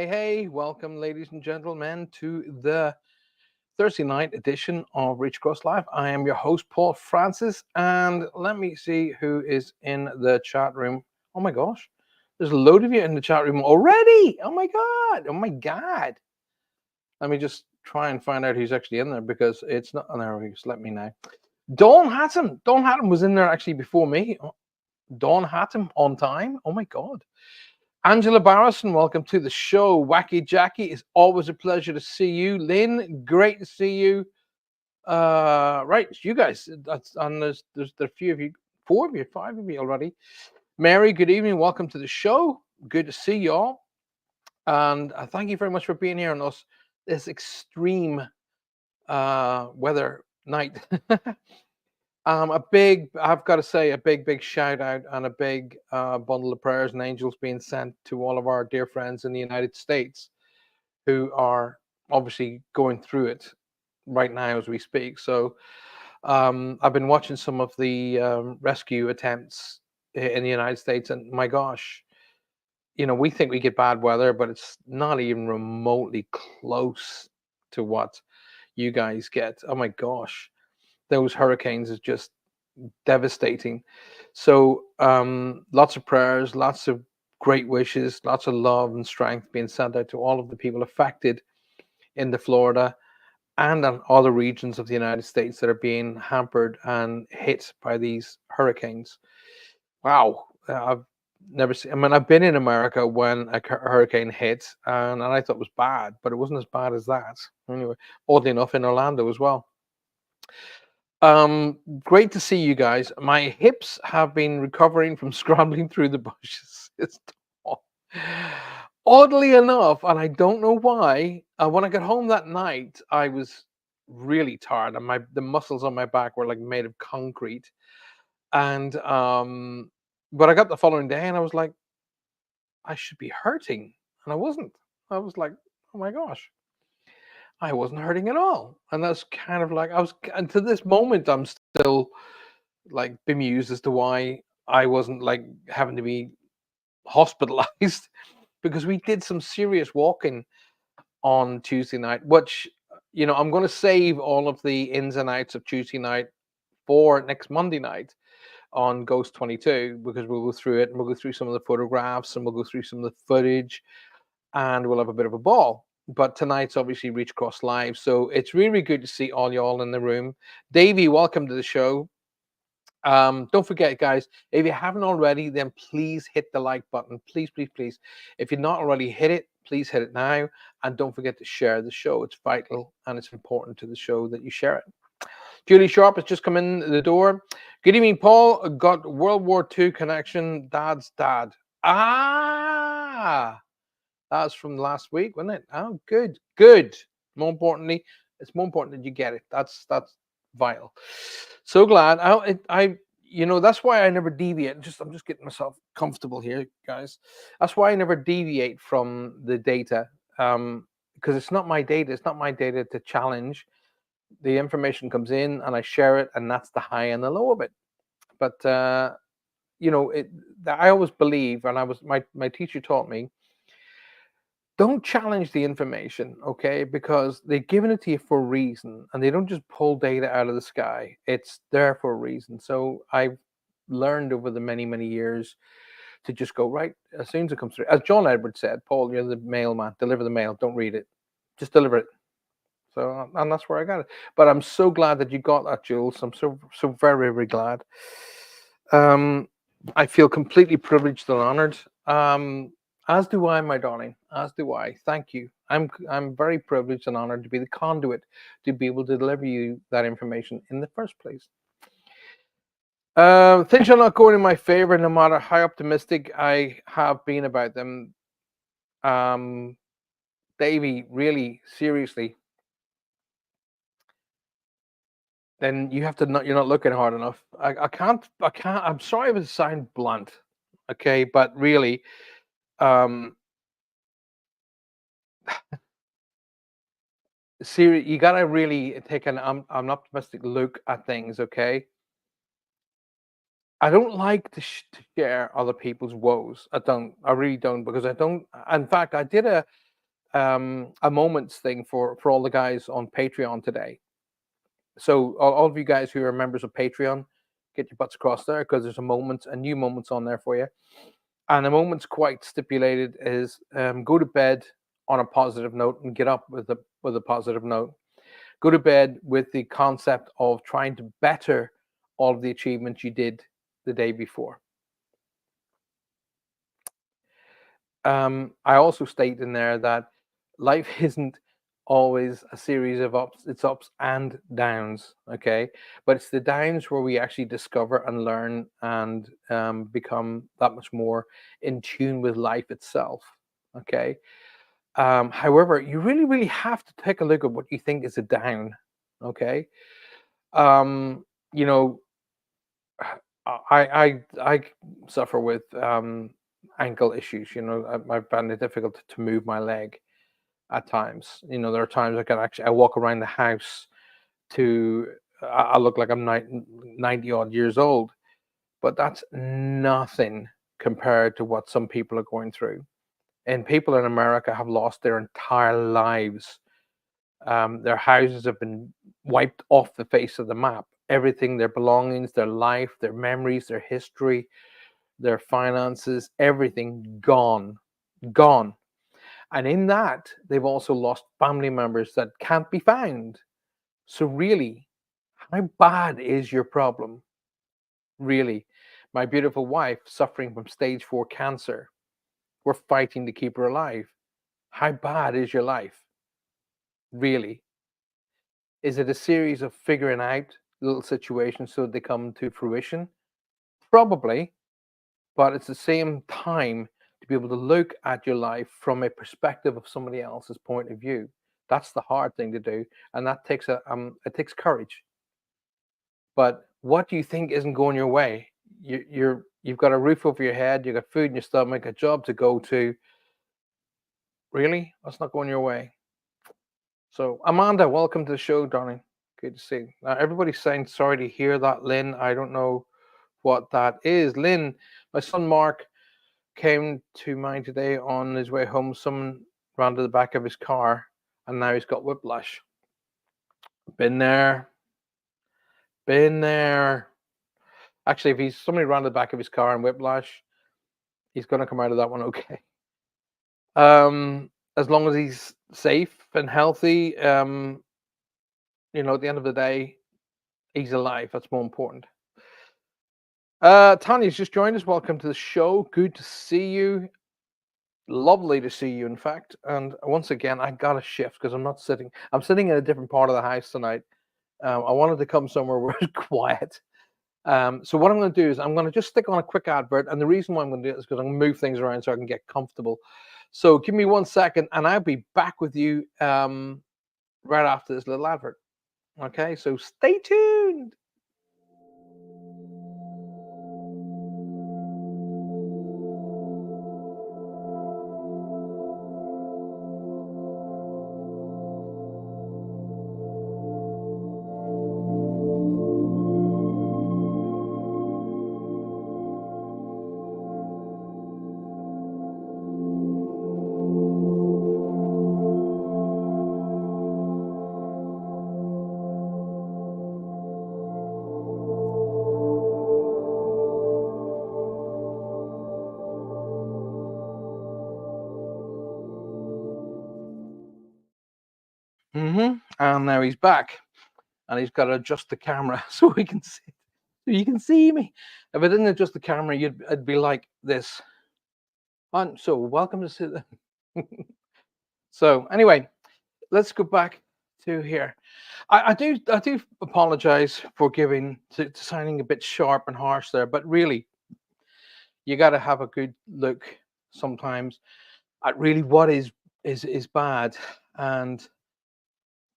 Hey. Welcome, ladies and gentlemen, to the Thursday night edition of Reach Across Live. I am your host, Paul Francis, and let me see who is in the chat room. Oh my gosh, there's a load of you in the chat room already. Oh my God. Oh my God. Let me just try and find out who's actually in there because it's not. Oh, there, just let me know. Dawn Hatton. Dawn Hatton was in there actually before me. Dawn Hatton on time. Oh my God. Angela Barrison, welcome to the show. Wacky Jackie, it's always a pleasure to see you. Lynn, great to see you. Right, it's you guys. And there's a few of you, 4 of you, 5 of you already. Mary, good evening. Welcome to the show. Good to see you all. And thank you very much for being here on this extreme weather night. I've got to say, a big shout out and a big bundle of prayers and angels being sent to all of our dear friends in the United States who are obviously going through it right now as we speak. So I've been watching some of the rescue attempts in the United States, and my gosh, we think we get bad weather, but it's not even remotely close to what you guys get. Oh my gosh, those hurricanes is just devastating. So lots of prayers, lots of great wishes, lots of love and strength being sent out to all of the people affected in the Florida and in other regions of the United States that are being hampered and hit by these hurricanes. Wow. I've never seen, I mean, I've been in America when a hurricane hit, and I thought it was bad, but it wasn't as bad as that. Anyway, oddly enough, in Orlando as well. Great to see you guys. My hips have been recovering from scrambling through the bushes. It's oddly enough, and I don't know why. When I got home that night, I was really tired, and the muscles on my back were like made of concrete. And but I got the following day, and I was like, I should be hurting, and I wasn't. I was like, oh my gosh. I wasn't hurting at all. And that's kind of like and to this moment, I'm still like bemused as to why I wasn't like having to be hospitalized because we did some serious walking on Tuesday night, which, I'm going to save all of the ins and outs of Tuesday night for next Monday night on Ghost 22 because we'll go through it and we'll go through some of the photographs and we'll go through some of the footage and we'll have a bit of a ball. But tonight's obviously Reach Across Live, so it's really good to see all y'all in the room. Davey, welcome to the show. Don't forget, guys, if you haven't already, then please hit the like button. Please, please, please. If you're not already hit it, please hit it now. And don't forget to share the show. It's vital and it's important to the show that you share it. Julie Sharp has just come in the door. Good evening, Paul. Got World War II connection. Dad's dad. That's from last week, wasn't it? Oh, good, good. More importantly, it's more important that you get it. That's vital. So glad. That's why I never deviate. I'm just getting myself comfortable here, guys. That's why I never deviate from the data, because it's not my data. It's not my data to challenge. The information comes in, and I share it, and that's the high and the low of it. But I always believe, and my teacher taught me, don't challenge the information, okay? Because they're giving it to you for a reason, and they don't just pull data out of the sky. It's there for a reason. So I've learned over the many years to just go right as soon as it comes through. As John Edwards said, Paul, you're the mailman. Deliver the mail. Don't read it. Just deliver it. So, and that's where I got it. But I'm so glad that you got that, Jules. I'm so very glad. I feel completely privileged and honored. As do I, my darling. As do I. Thank you. I'm very privileged and honored to be the conduit to be able to deliver you that information in the first place. Things are not going in my favor, no matter how optimistic I have been about them. Davey, really, seriously, then you have to not. You're not looking hard enough. I can't. I'm sorry if it sounds blunt, okay, but really, you gotta really take an optimistic look at things, okay? I don't like to share other people's woes. I don't. I really don't because I don't. In fact, I did a moments thing for all the guys on Patreon today. So all of you guys who are members of Patreon, get your butts across there because there's a new moments on there for you. And the moment's quite stipulated is go to bed on a positive note and get up with a positive note. Go to bed with the concept of trying to better all of the achievements you did the day before. I also state in there that life isn't always a series of ups, it's ups and downs, okay? But it's the downs where we actually discover and learn and become that much more in tune with life itself, okay? However, you really, really have to take a look at what you think is a down, okay? Um, you know, I suffer with ankle issues. I find it difficult to move my leg at times. There are times I walk around the house to I look like I'm 90 odd years old, but that's nothing compared to what some people are going through. And people in America have lost their entire lives. Their houses have been wiped off the face of the map. Everything, their belongings, their life, their memories, their history, their finances, everything gone, gone. And in that, they've also lost family members that can't be found. So, really, how bad is your problem? Really, my beautiful wife suffering from stage 4 cancer. We're fighting to keep her alive. How bad is your life? Really? Is it a series of figuring out little situations so they come to fruition? Probably, but it's the same time to be able to look at your life from a perspective of somebody else's point of view. That's the hard thing to do, and that takes it takes courage. But what do you think isn't going your way? You've got a roof over your head, you've got food in your stomach, a job to go to. Really, that's not going your way. So, Amanda, welcome to the show, darling. Good to see you. Now, everybody's saying sorry to hear that, Lynn. I don't know what that is. Lynn, my son Mark came to mind today on his way home. Someone ran to the back of his car and now he's got whiplash. Been there, been there. Actually, if he's somebody ran to the back of his car and whiplash, he's going to come out of that one okay. As long as he's safe and healthy, at the end of the day, he's alive. That's more important. Tanya's just joined us. Welcome to the show. Good to see you. Lovely to see you, in fact. And once again, I got to shift because I'm sitting in a different part of the house tonight. I wanted to come somewhere where it's quiet. So what I'm going to do is I'm going to just stick on a quick advert. And the reason why I'm going to do it is because I'm going to move things around so I can get comfortable. So give me 1 second and I'll be back with you right after this little advert. Okay, so stay tuned. And now he's back, and he's got to adjust the camera so we can see. So you can see me. If I didn't adjust the camera, it'd be like this. And so, welcome to sit. So anyway, let's go back to here. I do apologize for to sounding a bit sharp and harsh there, but really, you got to have a good look sometimes at really what is bad. And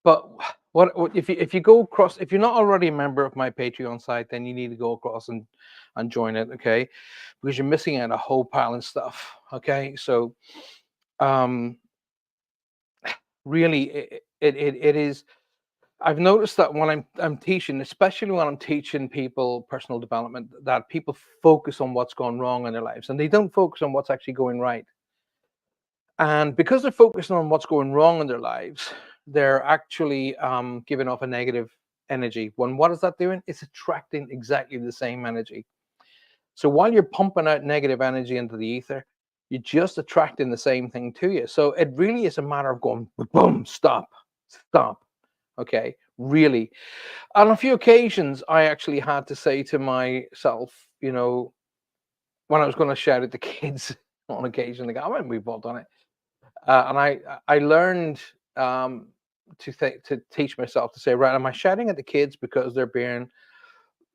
but what if you go across, if you're not already a member of my Patreon site, then you need to go across and join it, okay? Because you're missing out a whole pile of stuff, okay? So um really it is. I've noticed that when I'm teaching, especially when I'm teaching people personal development, that people focus on what's gone wrong in their lives and they don't focus on what's actually going right. And because they're focusing on what's going wrong in their lives, they're actually giving off a negative energy. When what is that doing? It's attracting exactly the same energy. So while you're pumping out negative energy into the ether, you're just attracting the same thing to you. So it really is a matter of going boom, stop, stop. Okay, really. On a few occasions, I actually had to say to myself, when I was going to shout at the kids on occasion, like, I went, we've all done it. And I learned um, to teach myself to say, right, am I shouting at the kids because they're being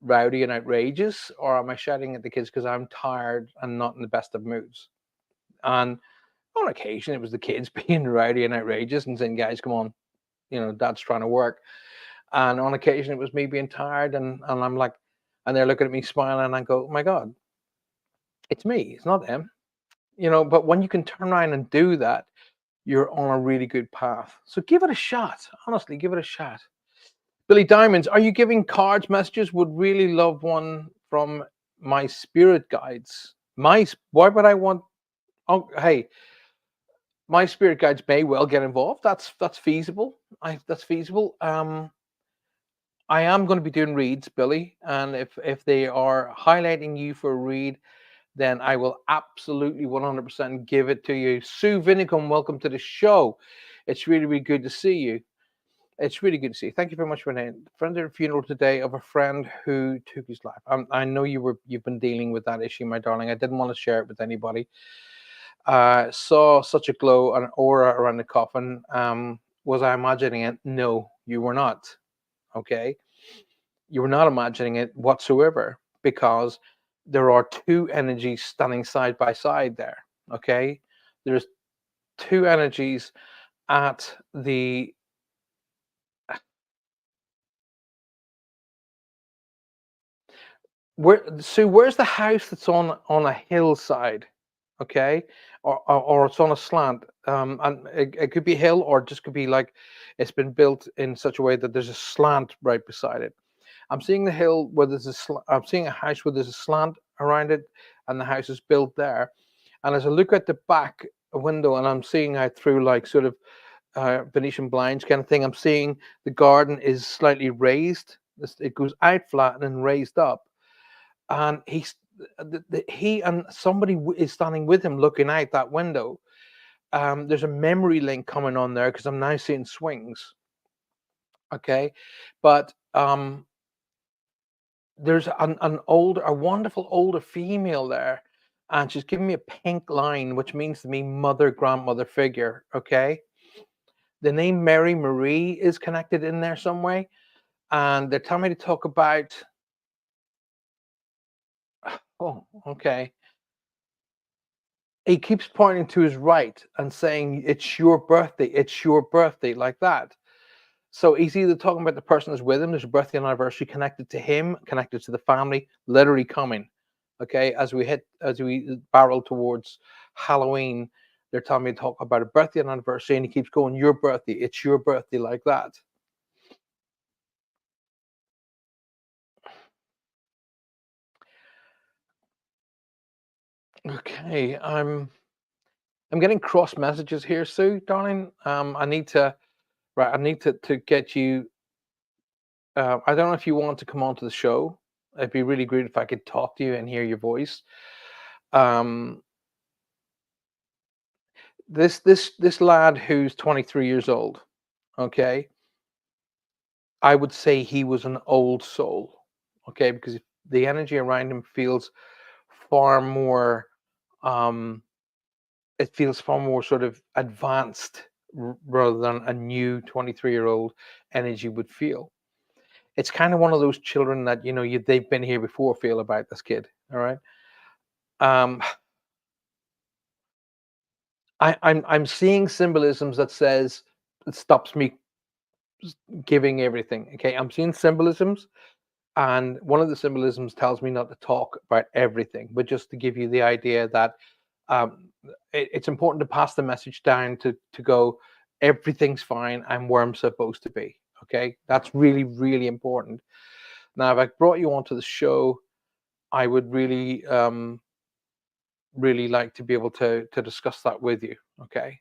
rowdy and outrageous, or am I shouting at the kids because I'm tired and not in the best of moods? And on occasion, it was the kids being rowdy and outrageous and saying, "Guys, come on, Dad's trying to work." And on occasion, it was me being tired, and I'm like, and they're looking at me smiling, and I go, "Oh my God, it's me. It's not them." But when you can turn around and do that, you're on a really good path. So give it a shot. Honestly, give it a shot. Billy Diamonds, are you giving cards messages? Would really love one from my spirit guides. Why would I want? Oh, hey, my spirit guides may well get involved. That's feasible. That's feasible. I am going to be doing reads, Billy, and if they are highlighting you for a read, then I will absolutely 100% give it to you. Sue Vinicum, welcome to the show. It's really, really good to see you. It's really good to see you. Thank you very much for a friend at a funeral today of a friend who took his life. I know you've been dealing with that issue, my darling. I didn't want to share it with anybody. Saw such a glow and aura around the coffin. Was I imagining it? No, you were not. Okay, you were not imagining it whatsoever, because there are two energies standing side by side there. Okay, there's two energies at the where's the house that's on a hillside? Okay, or it's on a slant. And it could be a hill, or it just could be like it's been built in such a way that there's a slant right beside it. I'm seeing the hill where I'm seeing a house where there's a slant around it, and the house is built there. And as I look at the back window, and I'm seeing out through like sort of Venetian blinds kind of thing, I'm seeing the garden is slightly raised. It goes out flat and then raised up, and he and somebody is standing with him looking out that window. There's a memory link coming on there because I'm now seeing swings. Okay, but there's a wonderful older female there, and she's giving me a pink line, which means to me mother, grandmother figure. Okay, the name Mary Marie is connected in there some way, and they're telling me to talk about. Oh, okay. He keeps pointing to his right and saying, it's your birthday, like that. So he's either talking about the person that's with him, there's a birthday anniversary connected to him, connected to the family, literally coming. Okay, as we barrel towards Halloween, they're telling me to talk about a birthday anniversary, and he keeps going, your birthday, it's your birthday, like that. Okay, I'm getting cross messages here, Sue, darling. I need to get you. I don't know if you want to come onto the show. It'd be really great if I could talk to you and hear your voice. Um, this lad who's 23 years old, okay, I would say he was an old soul, okay, because the energy around him feels far more. Um, it feels far more sort of advanced rather than a new 23-year-old energy would feel. It's kind of one of those children that they've been here before feel about this kid. All right. Um, I'm seeing symbolisms that says it stops me giving everything. Okay, I'm seeing symbolisms, and one of the symbolisms tells me not to talk about everything, but just to give you the idea that um, it's important to pass the message down to go. Everything's fine. I'm where I'm supposed to be. Okay, that's really really important. Now, if I brought you onto the show, I would really really like to be able to discuss that with you. Okay.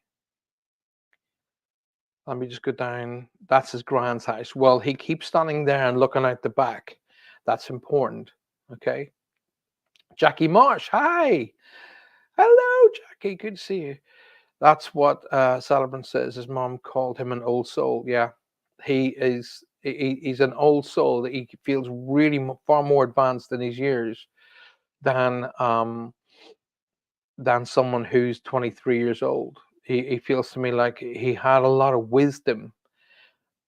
Let me just go down. That's his grand's house. Well, he keeps standing there and looking out the back. That's important. Okay. Jackie Marsh. Hi. Hello, Jackie. Good to see you. That's what Celebrant says. His mom called him an old soul. Yeah. He's an old soul that he feels really far more advanced in his years than someone who's 23 years old. He feels to me like he had a lot of wisdom,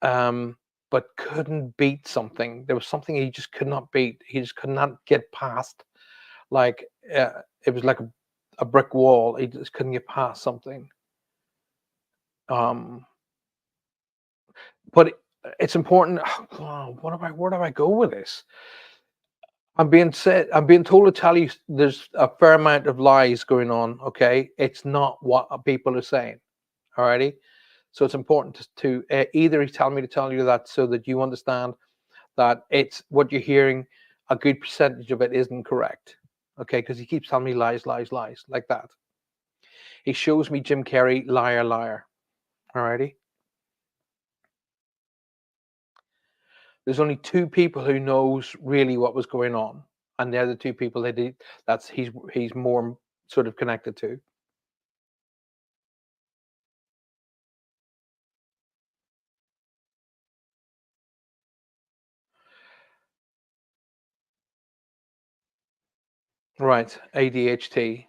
um, but couldn't beat something. There was something he just could not beat. He just could not get past. Like it was like a brick wall. He just couldn't get past something. Um, but it's important. Oh, where do I go with this? I'm being told to tell you there's a fair amount of lies going on. Okay, it's not what people are saying. Alrighty, so it's important to either he's telling me to tell you that so that you understand that it's what you're hearing. A good percentage of it isn't correct. Okay, because he keeps telling me lies, lies, lies like that. He shows me Jim Carrey, liar, liar. Alrighty, there's only two people who knows really what was going on, and the other two people that's he's more sort of connected to. Right, ADHD.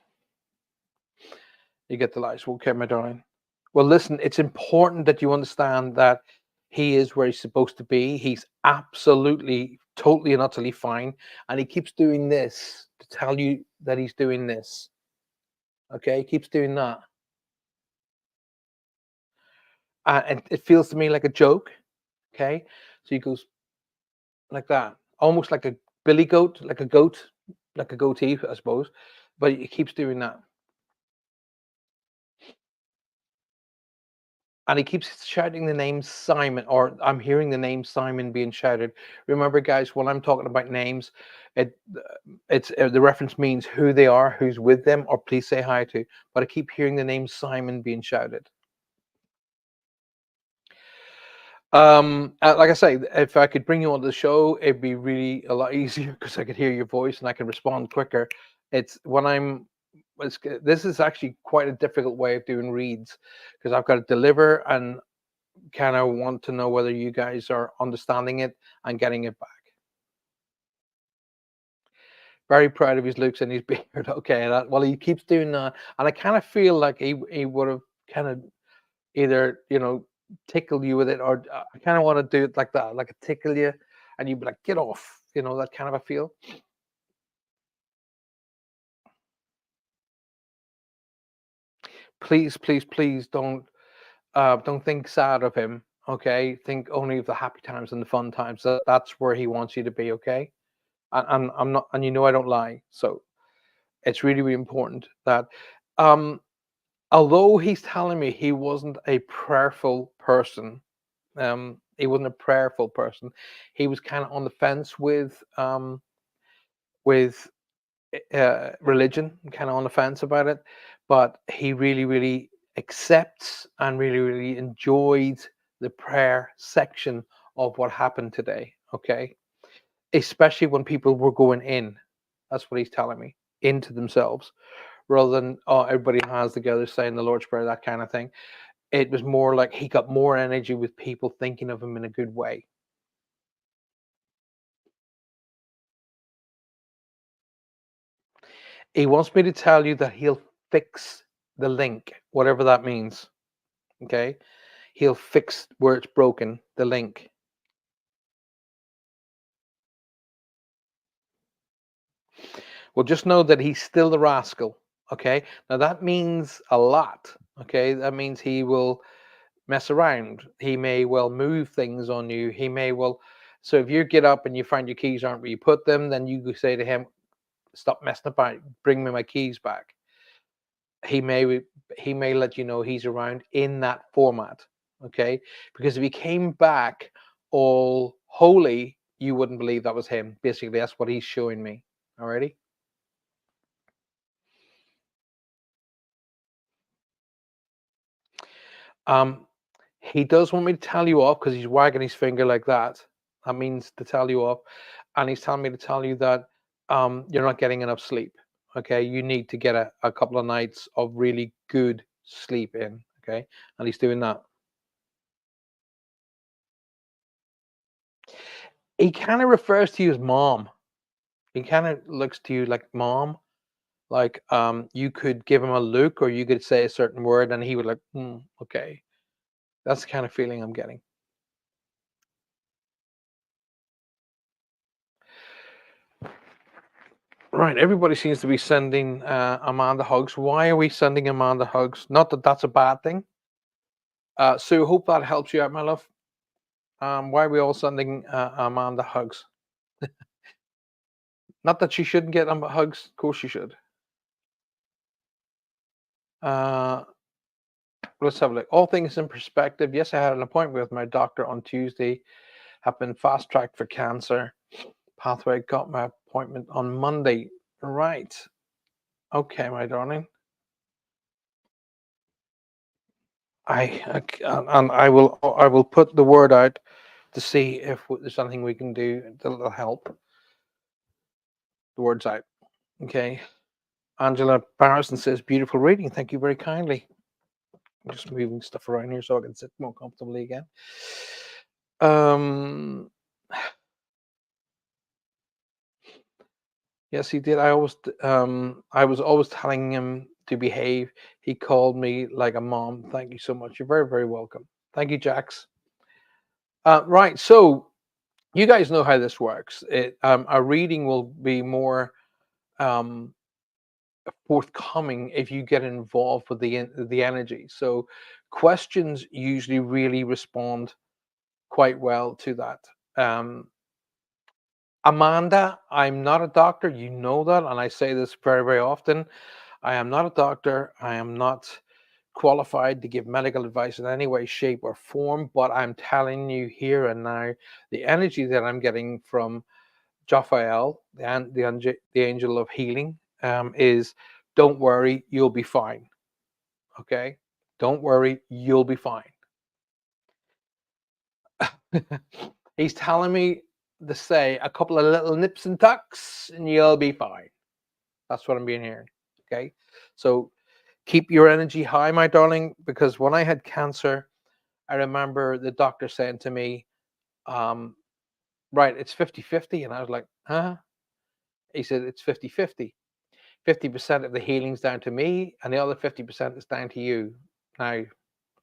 You get the lights. Okay, my darling. Well, listen, it's important that you understand that he is where he's supposed to be. He's absolutely, totally, and utterly fine. And he keeps doing this to tell you that he's doing this. Okay, he keeps doing that. And it feels to me like a joke. Okay, so he goes like that, almost like a billy goat, like a goatee, I suppose. But he keeps doing that. And he keeps shouting the name Simon, or I'm hearing the name Simon being shouted. Remember, guys, when I'm talking about names, it it's the reference means who they are, who's with them, or please say hi to. But I keep hearing the name Simon being shouted. Like I say, if I could bring you on the show, it'd be really a lot easier because I could hear your voice and I can respond quicker. It's when this is actually quite a difficult way of doing reads because I've got to deliver and kind of want to know whether you guys are understanding it and getting it back. Very proud of his looks and his beard. Okay, well, he keeps doing that, and I kind of feel like he would have kind of either tickle you with it, or I kind of want to do it like that, like a tickle you, and you'd be like, get off, that kind of a feel. Please, please, please don't think sad of him. Okay, think only of the happy times and the fun times. That's where he wants you to be. Okay, and I'm not, and I don't lie, so it's really, really important that, um, although he's telling me he wasn't a prayerful person, he wasn't a prayerful person. He was kind of on the fence with religion, kind of on the fence about it, but he really, really accepts and really, really enjoyed the prayer section of what happened today. Okay, especially when people were going in. That's what he's telling me, into themselves, rather than oh everybody hands together saying the Lord's Prayer, that kind of thing. It was more like he got more energy with people thinking of him in a good way. He wants me to tell you that he'll fix the link, whatever that means. Okay, he'll fix where it's broken, the link. Well, just know that he's still the rascal. Okay, now that means a lot. Okay, that means he will mess around. He may well move things on you. He may well. So if you get up and you find your keys aren't where you put them, then you say to him, "Stop messing about. Bring me my keys back." He may he may let you know he's around in that format. Okay, because if he came back all holy, you wouldn't believe that was him. Basically, that's what he's showing me. Alrighty. Um, He does want me to tell you off because he's wagging his finger like that. That means to tell you off, and he's telling me to tell you that you're not getting enough sleep. Okay, you need to get a couple of nights of really good sleep in. Okay, and he's doing that. He kind of refers to you as mom. He kind of looks to you like mom. Like you could give him a look, or you could say a certain word, and he would like, okay. That's the kind of feeling I'm getting. Right, everybody seems to be sending Amanda hugs. Why are we sending Amanda hugs? Not that that's a bad thing. Sue, hope that helps you out, my love. Why are we all sending Amanda hugs? Not that she shouldn't get hugs. Of course she should. Uh, let's have a look. All things in perspective. Yes, I had an appointment with my doctor on Tuesday. Have been fast tracked for cancer. Pathway got my appointment on Monday. Right. Okay, my darling. And I will put the word out to see if there's something we can do that'll help. The word's out. Okay. Angela Barrison says, beautiful reading. Thank you very kindly. I'm just moving stuff around here so I can sit more comfortably again. Um, yes, he did. I was always telling him to behave. He called me like a mom. Thank you so much. You're very, very welcome. Thank you, Jax. Right. So you guys know how this works. A reading will be more um, forthcoming if you get involved with the energy. So questions usually really respond quite well to that. Um, Amanda, I'm not a doctor. You know that, and I say this very, very often. I am not a doctor. I am not qualified to give medical advice in any way, shape, or form. But I'm telling you here and now, the energy that I'm getting from Jophiel, the angel of healing, is don't worry, you'll be fine. Okay? Don't worry, you'll be fine. He's telling me to say a couple of little nips and tucks and you'll be fine. That's what I'm being hearing. Okay? So keep your energy high, my darling, because when I had cancer, I remember the doctor saying to me, um, right, it's 50-50. And I was like, huh? He said, it's 50-50. 50% of the healing's down to me and the other 50% is down to you. Now,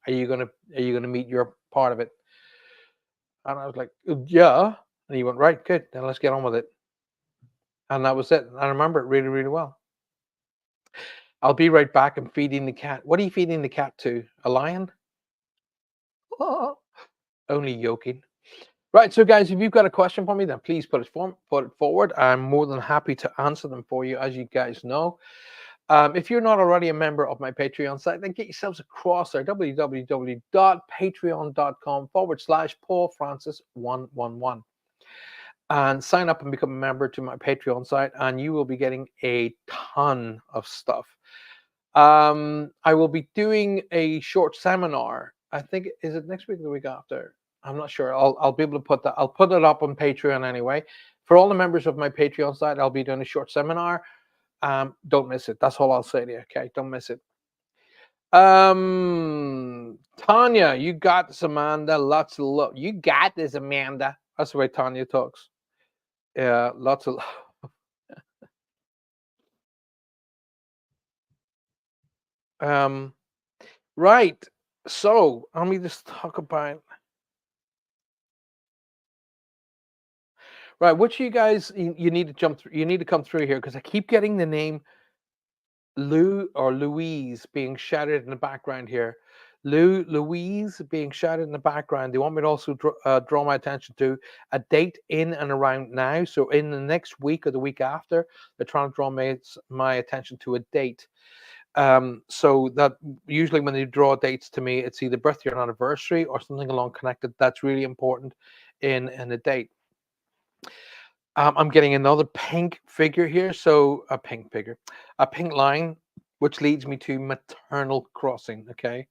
are you gonna meet your part of it? And I was like, yeah. And he went, right, good, then let's get on with it. And that was it. I remember it really, really well. I'll be right back. I'm feeding the cat. What are you feeding the cat to? A lion? Only joking. Right, so guys, if you've got a question for me, then please put it forward. I'm more than happy to answer them for you, as you guys know. If you're not already a member of my Patreon site, then get yourselves across there, www.patreon.com/Paul Francis 111, and sign up and become a member to my Patreon site, and you will be getting a ton of stuff. I will be doing a short seminar. I think, is it next week or the week after? I'm not sure. I'll be able to put that. I'll put it up on Patreon anyway. For all the members of my Patreon site, I'll be doing a short seminar. Don't miss it. That's all I'll say to you. Okay, don't miss it. Tanya, you got this, Amanda. Lots of love. You got this, Amanda. That's the way Tanya talks. Yeah, lots of right. So let me just talk about right. Which you guys you need to jump through. You need to come through here because I keep getting the name Lou or Louise being shouted in the background here. Louise being shouted in the background. They want me to also draw my attention to a date in and around now. So in the next week or the week after, they're trying to draw my attention to a date. So that usually when they draw dates to me, it's either birthday or anniversary or something along connected. That's really important in a date. I'm getting another pink figure here. So a pink figure, a pink line, which leads me to maternal crossing. Okay.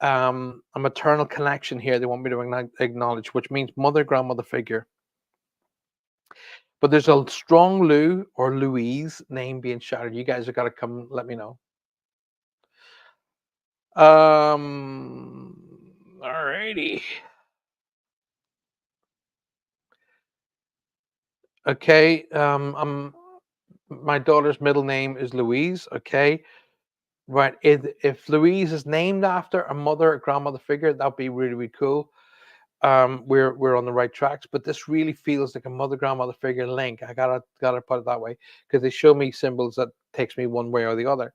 a maternal connection here they want me to acknowledge, which means mother, grandmother figure. But there's a strong Lou or Louise name being shouted. You guys have got to come let me know. Alrighty. Okay. My daughter's middle name is Louise. Okay. Right. If Louise is named after a mother or grandmother figure, that'd be really, really cool. We're on the right tracks, but this really feels like a mother grandmother figure link. I gotta put it that way because they show me symbols that takes me one way or the other.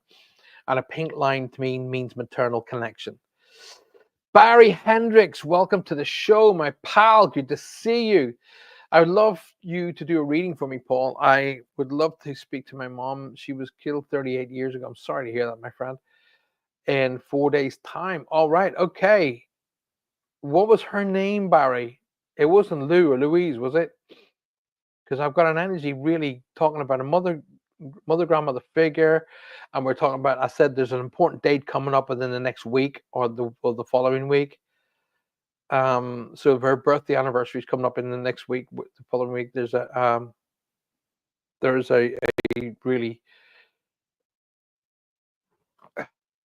And a pink line to me means maternal connection. Barry Hendricks, welcome to the show, my pal. Good to see you. I would love you to do a reading for me, Paul. I would love to speak to my mom. She was killed 38 years ago. I'm sorry to hear that, my friend. In 4 days' time. All right, okay. What was her name, Barry? It wasn't Lou or Louise, was it? Because I've got an energy really talking about a mother grandmother figure, and we're talking about. I said there's an important date coming up within the next week or the following week. So if her birthday anniversary is coming up in the next week, the following week, there's a really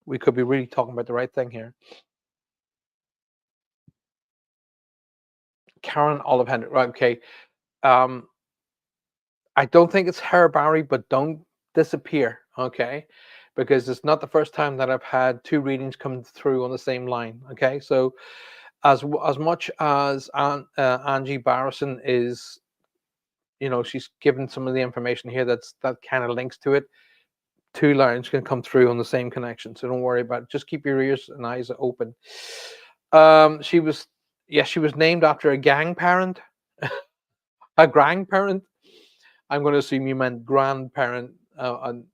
we could be really talking about the right thing here. Karen Olive Hendrick, right? Okay. Um, I don't think it's her, Barry, but don't disappear, okay? Because it's not the first time that I've had two readings come through on the same line, okay? So as much as Angie Barrison is, she's given some of the information here that kind of links to it. Two lines can come through on the same connection, so don't worry about it. Just keep your ears and eyes open. She was, yes, she was named after a gang parent, a grandparent. I'm going to assume you meant grandparent. And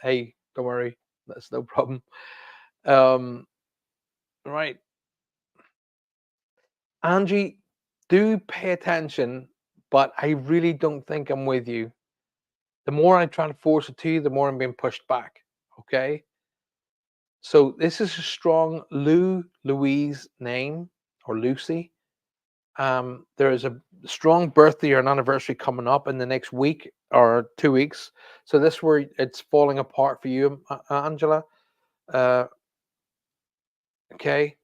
hey, don't worry, that's no problem. Um, right, Angie, do pay attention, but I really don't think I'm with you. The more I try to force it to you, the more I'm being pushed back. Okay, so this is a strong Louise name or Lucy. There is a strong birthday or an anniversary coming up in the next week or 2 weeks. So this where it's falling apart for you, Angela. Uh, okay.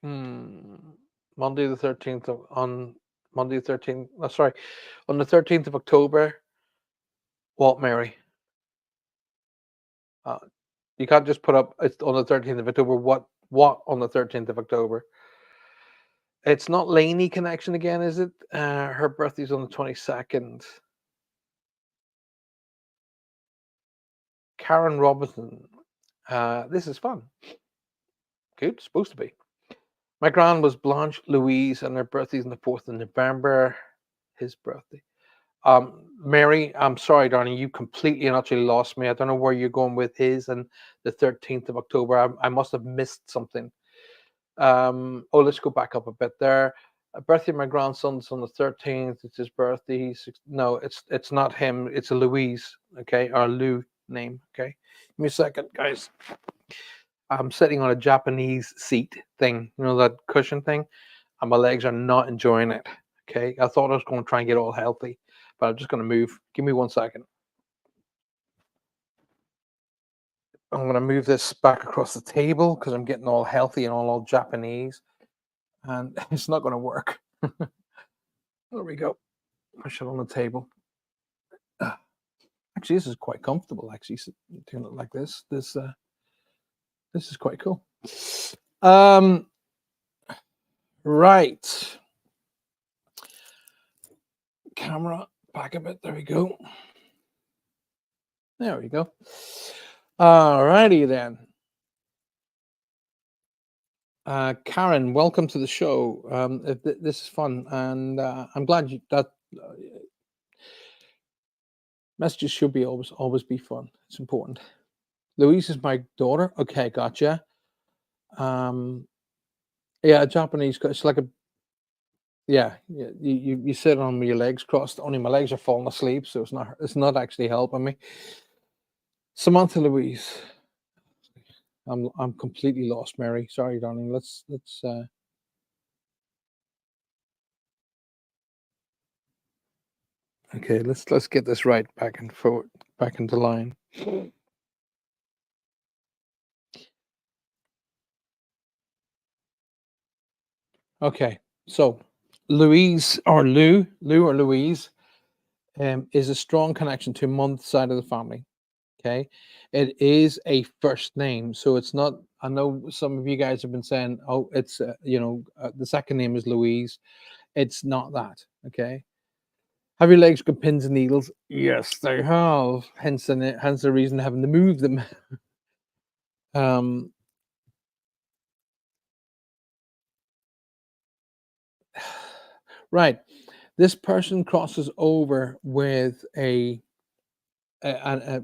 Hmm. Monday the 13th on Monday the 13th. Oh, sorry, on the 13th of October. What, Mary? Uh, you can't just put up it's on the 13th of October. What on the 13th of October? It's not Laney connection again, is it? Her birthday's on the 22nd. Karen Robinson. This is fun. Good, supposed to be. My grand was Blanche Louise, and her birthday's on the 4th of November. His birthday. Mary, I'm sorry, darling, you completely and utterly lost me. I don't know where you're going with his and the 13th of October. I must have missed something. Let's go back up a bit there. A birthday of my grandson's on the 13th. It's his birthday. No, it's not him. It's a Louise, okay, or Lou name, okay. Give me a second, guys. I'm sitting on a Japanese seat thing, that cushion thing, and my legs are not enjoying it. Okay, I thought I was going to try and get all healthy, but I'm just going to move. Give me 1 second. I'm going to move this back across the table because I'm getting all healthy and all Japanese, and it's not going to work. There we go. Push it on the table. Actually, this is quite comfortable. Actually, doing it like this. This is quite cool. Right. Camera back a bit. There we go. There we go. All righty then. Karen, welcome to the show. This is fun, and I'm glad that messages should be always be fun. It's important. Louise is my daughter. Okay, gotcha. Yeah, Japanese. It's like a yeah. You sit on with your legs crossed. Only my legs are falling asleep, so it's not actually helping me. Samantha Louise. I'm completely lost, Mary. Sorry, darling. Let's okay, let's get this right back and forward, back into line. Okay, so Louise or Lou or Louise is a strong connection to mom's side of the family. Okay, it is a first name, so it's not. I know some of you guys have been saying, "Oh, it's the second name is Louise." It's not that. Okay. Have your legs got pins and needles? Yes, they have. Hence the reason having to move them. Um, right. This person crosses over with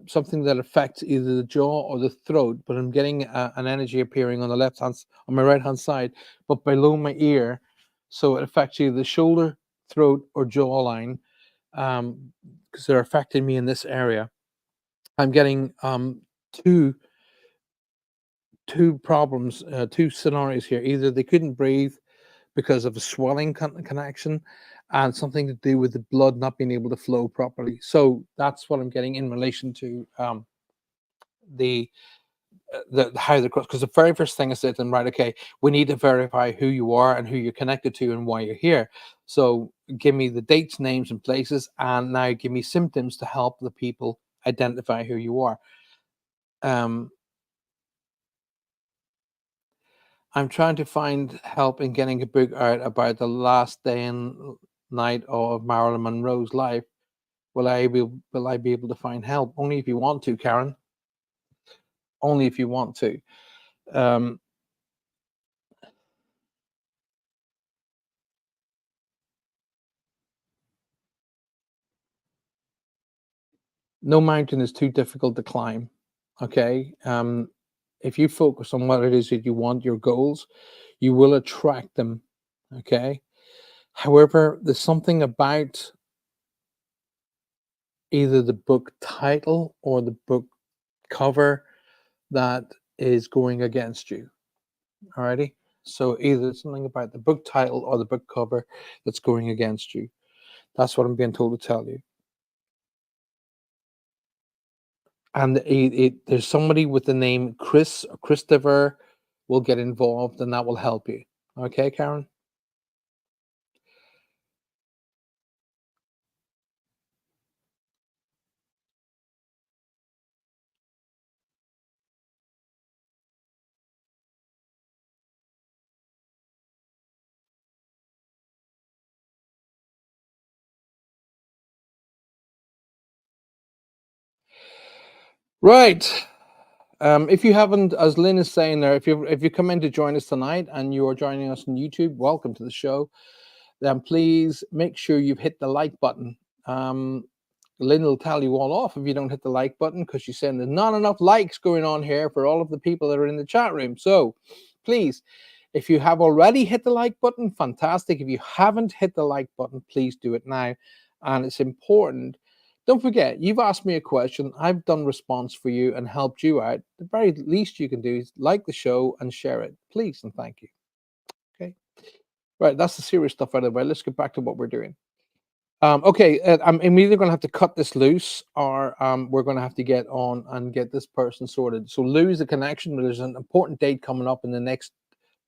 something that affects either the jaw or the throat, but I'm getting an energy appearing on the on my right hand side, but below my ear, so it affects either the shoulder, throat, or jawline, because they're affecting me in this area. I'm getting two two problems, two scenarios here. Either they couldn't breathe because of a swelling connection, and something to do with the blood not being able to flow properly. So that's what I'm getting in relation to the how the cross. Because the very first thing I said to them, right? Okay, we need to verify who you are and who you're connected to and why you're here. So give me the dates, names, and places, and now give me symptoms to help the people identify who you are. Um, I'm trying to find help in getting a book out about the last day and night of Marilyn Monroe's life. Will I be able to find help? Only if you want to, Karen. Only if you want to. Um, no mountain is too difficult to climb. Okay. If you focus on what it is that you want, your goals, you will attract them. Okay. However, there's something about either the book title or the book cover that is going against you. Alrighty. So either something about the book title or the book cover that's going against you. That's what I'm being told to tell you. And there's somebody with the name Chris or Christopher will get involved, and that will help you. Okay, Karen. Right. If you haven't, as Lynn is saying there, if you come in to join us tonight and you are joining us on YouTube, welcome to the show. Then please make sure you've hit the like button. Um, Lynn will tell you all off if you don't hit the like button, because she's saying there's not enough likes going on here for all of the people that are in the chat room. So please, if you have already hit the like button, fantastic. If you haven't hit the like button, please do it now. And it's important. Don't forget, you've asked me a question. I've done response for you and helped you out. The very least you can do is like the show and share it. Please and thank you. Okay. Right. That's the serious stuff out of the way. Let's get back to what we're doing. Okay, I'm either going to have to cut this loose, or we're going to have to get on and get this person sorted. So lose the connection. But there's an important date coming up in the next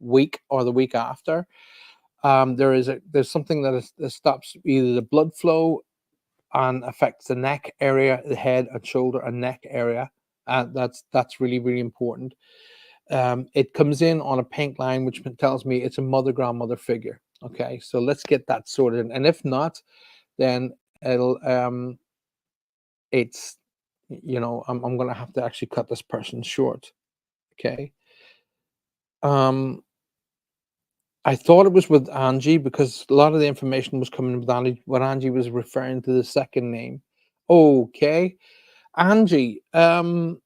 week or the week after. There's something that stops either the blood flow and affects the neck area, the head and shoulder and neck area. That's really really important. It comes in on a pink line, which tells me it's a mother grandmother figure. Okay, so let's get that sorted. And if not, then it'll it's I'm gonna have to actually cut this person short. Okay. Um I thought it was with Angie because a lot of the information was coming with Angie when Angie was referring to the second name. Okay. Angie, no,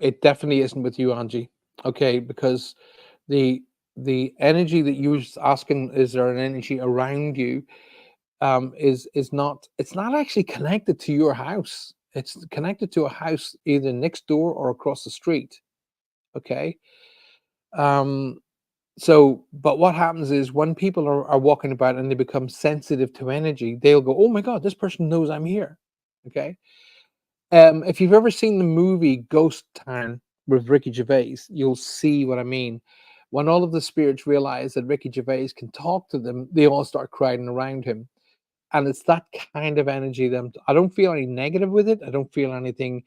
it definitely isn't with you, Angie. Okay, because the the energy that you was asking, is there an energy around you? is not, it's not actually connected to your house. It's connected to a house either next door or across the street. Okay. Um, so, but what happens is when people are walking about and they become sensitive to energy, they'll go, "Oh my God, this person knows I'm here." Okay. If you've ever seen the movie Ghost Town with Ricky Gervais, you'll see what I mean. When all of the spirits realize that Ricky Gervais can talk to them, they all start crowding around him. And it's that kind of energy that I don't feel any negative with it. I don't feel anything,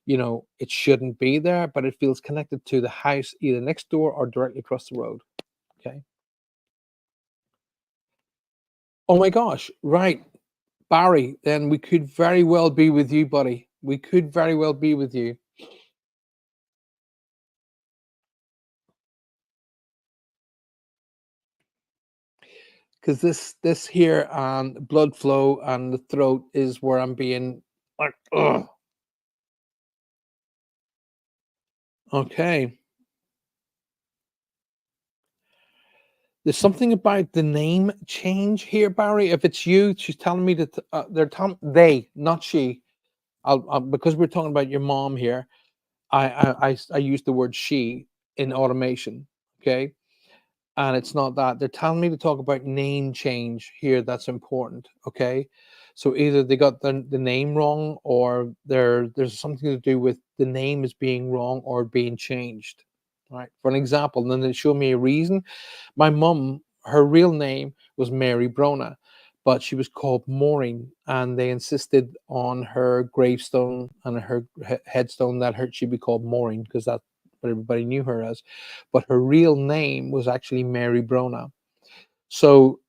it shouldn't be there, but it feels connected to the house either next door or directly across the road. Okay. Oh my gosh. Right. Barry, then we could very well be with you, buddy. We could very well be with you. Because this here blood flow and the throat is where I'm being like, ugh. Okay. There's something about the name change here, Barry. If it's you, she's telling me that they're telling they, not she. Because we're talking about your mom here. I use the word she in automation. Okay, and it's not that they're telling me to talk about name change here. That's important. Okay, so either they got the name wrong, or there's something to do with the name is being wrong or being changed. Right. For an example, and then they show me a reason. My mum, her real name was Mary Brona, but she was called Maureen, and they insisted on her gravestone and her headstone that she be called Maureen because that's what everybody knew her as. But her real name was actually Mary Brona. So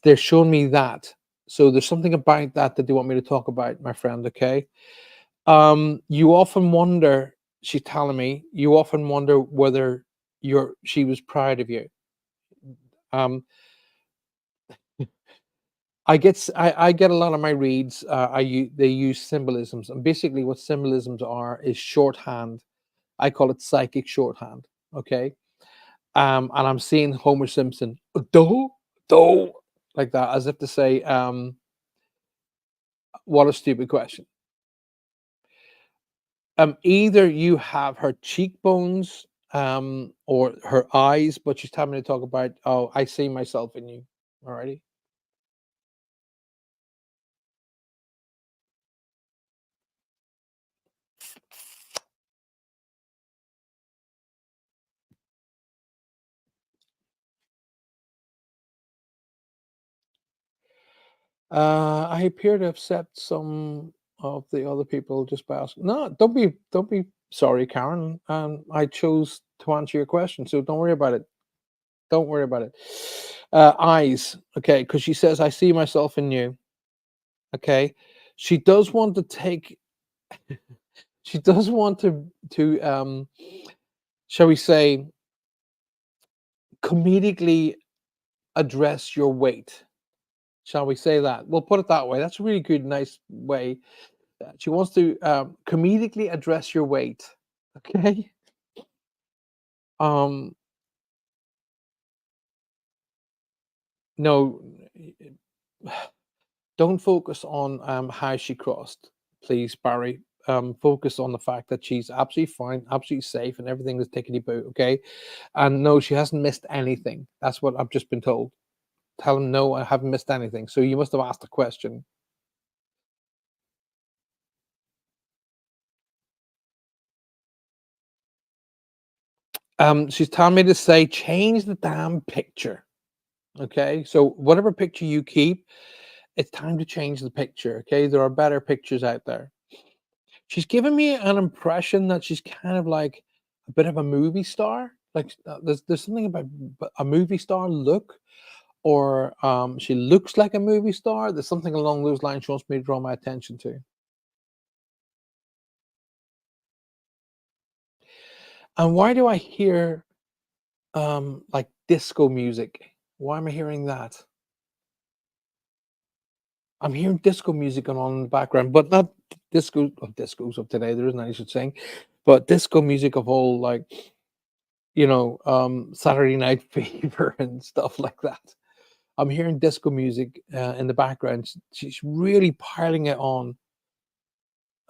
they're showing me that. So there's something about that that they want me to talk about, my friend. Okay. You often wonder. She's telling me you often wonder whether she was proud of you. Um, I get a lot of my reads. They use symbolisms, and basically, what symbolisms are is shorthand. I call it psychic shorthand. Okay, and I'm seeing Homer Simpson, do do, like that, as if to say, "What a stupid question." Either you have her cheekbones, or her eyes, but she's telling me to talk about, "Oh, I see myself in you." Alrighty. I appear to have upset some of the other people just by asking. No, don't be sorry, Karen. I chose to answer your question, so don't worry about it. Don't worry about it. Eyes, okay, because she says, "I see myself in you." Okay, she does want to take. She does want to shall we say, comedically address your weight. Shall we say that? We'll put it that way. That's a really good, nice way. She wants to comedically address your weight. Okay. Um, no, don't focus on how she crossed, please, Barry. Focus on the fact that she's absolutely fine, absolutely safe, and everything is tickety boo. Okay. And no, she hasn't missed anything. That's what I've just been told. Tell him no, I haven't missed anything. So you must have asked a question. She's telling me to say change the damn picture. Okay. So whatever picture you keep, it's time to change the picture. Okay. There are better pictures out there. She's given me an impression that she's kind of like a bit of a movie star. Like there's something about a movie star look, or she looks like a movie star. There's something along those lines she wants me to draw my attention to. And why do I hear like disco music? Why am I hearing that? I'm hearing disco music going on in the background, but not disco of discos of today. There isn't any such thing, but disco music of old, like Saturday Night Fever and stuff like that. I'm hearing disco music in the background. She's really piling it on.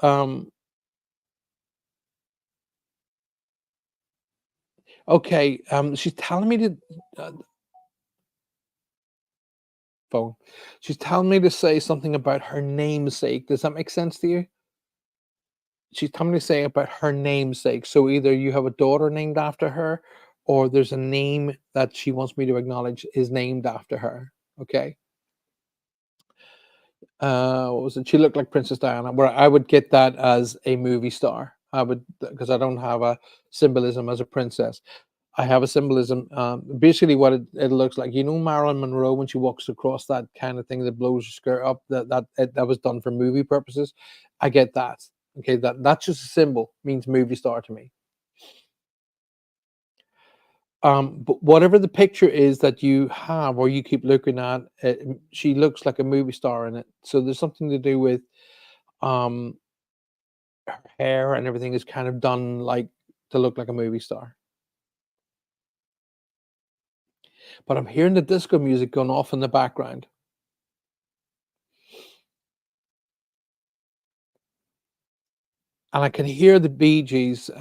Um, okay, she's telling me to uh, phone. She's telling me to say something about her namesake. Does that make sense to you? She's telling me to say about her namesake. So either you have a daughter named after her, or there's a name that she wants me to acknowledge is named after her. Okay. What was it? She looked like Princess Diana, where I would get that as a movie star. I would, because I don't have a symbolism as a princess. I have a symbolism. Basically, what it looks like. You know, Marilyn Monroe when she walks across that kind of thing that blows your skirt up. That was done for movie purposes. I get that. Okay, that's just a symbol. Means movie star to me. But whatever the picture is that you have or you keep looking at, she looks like a movie star in it. So there's something to do with um her hair and everything is kind of done like to look like a movie star. But I'm hearing the disco music going off in the background, and I can hear the Bee Gees.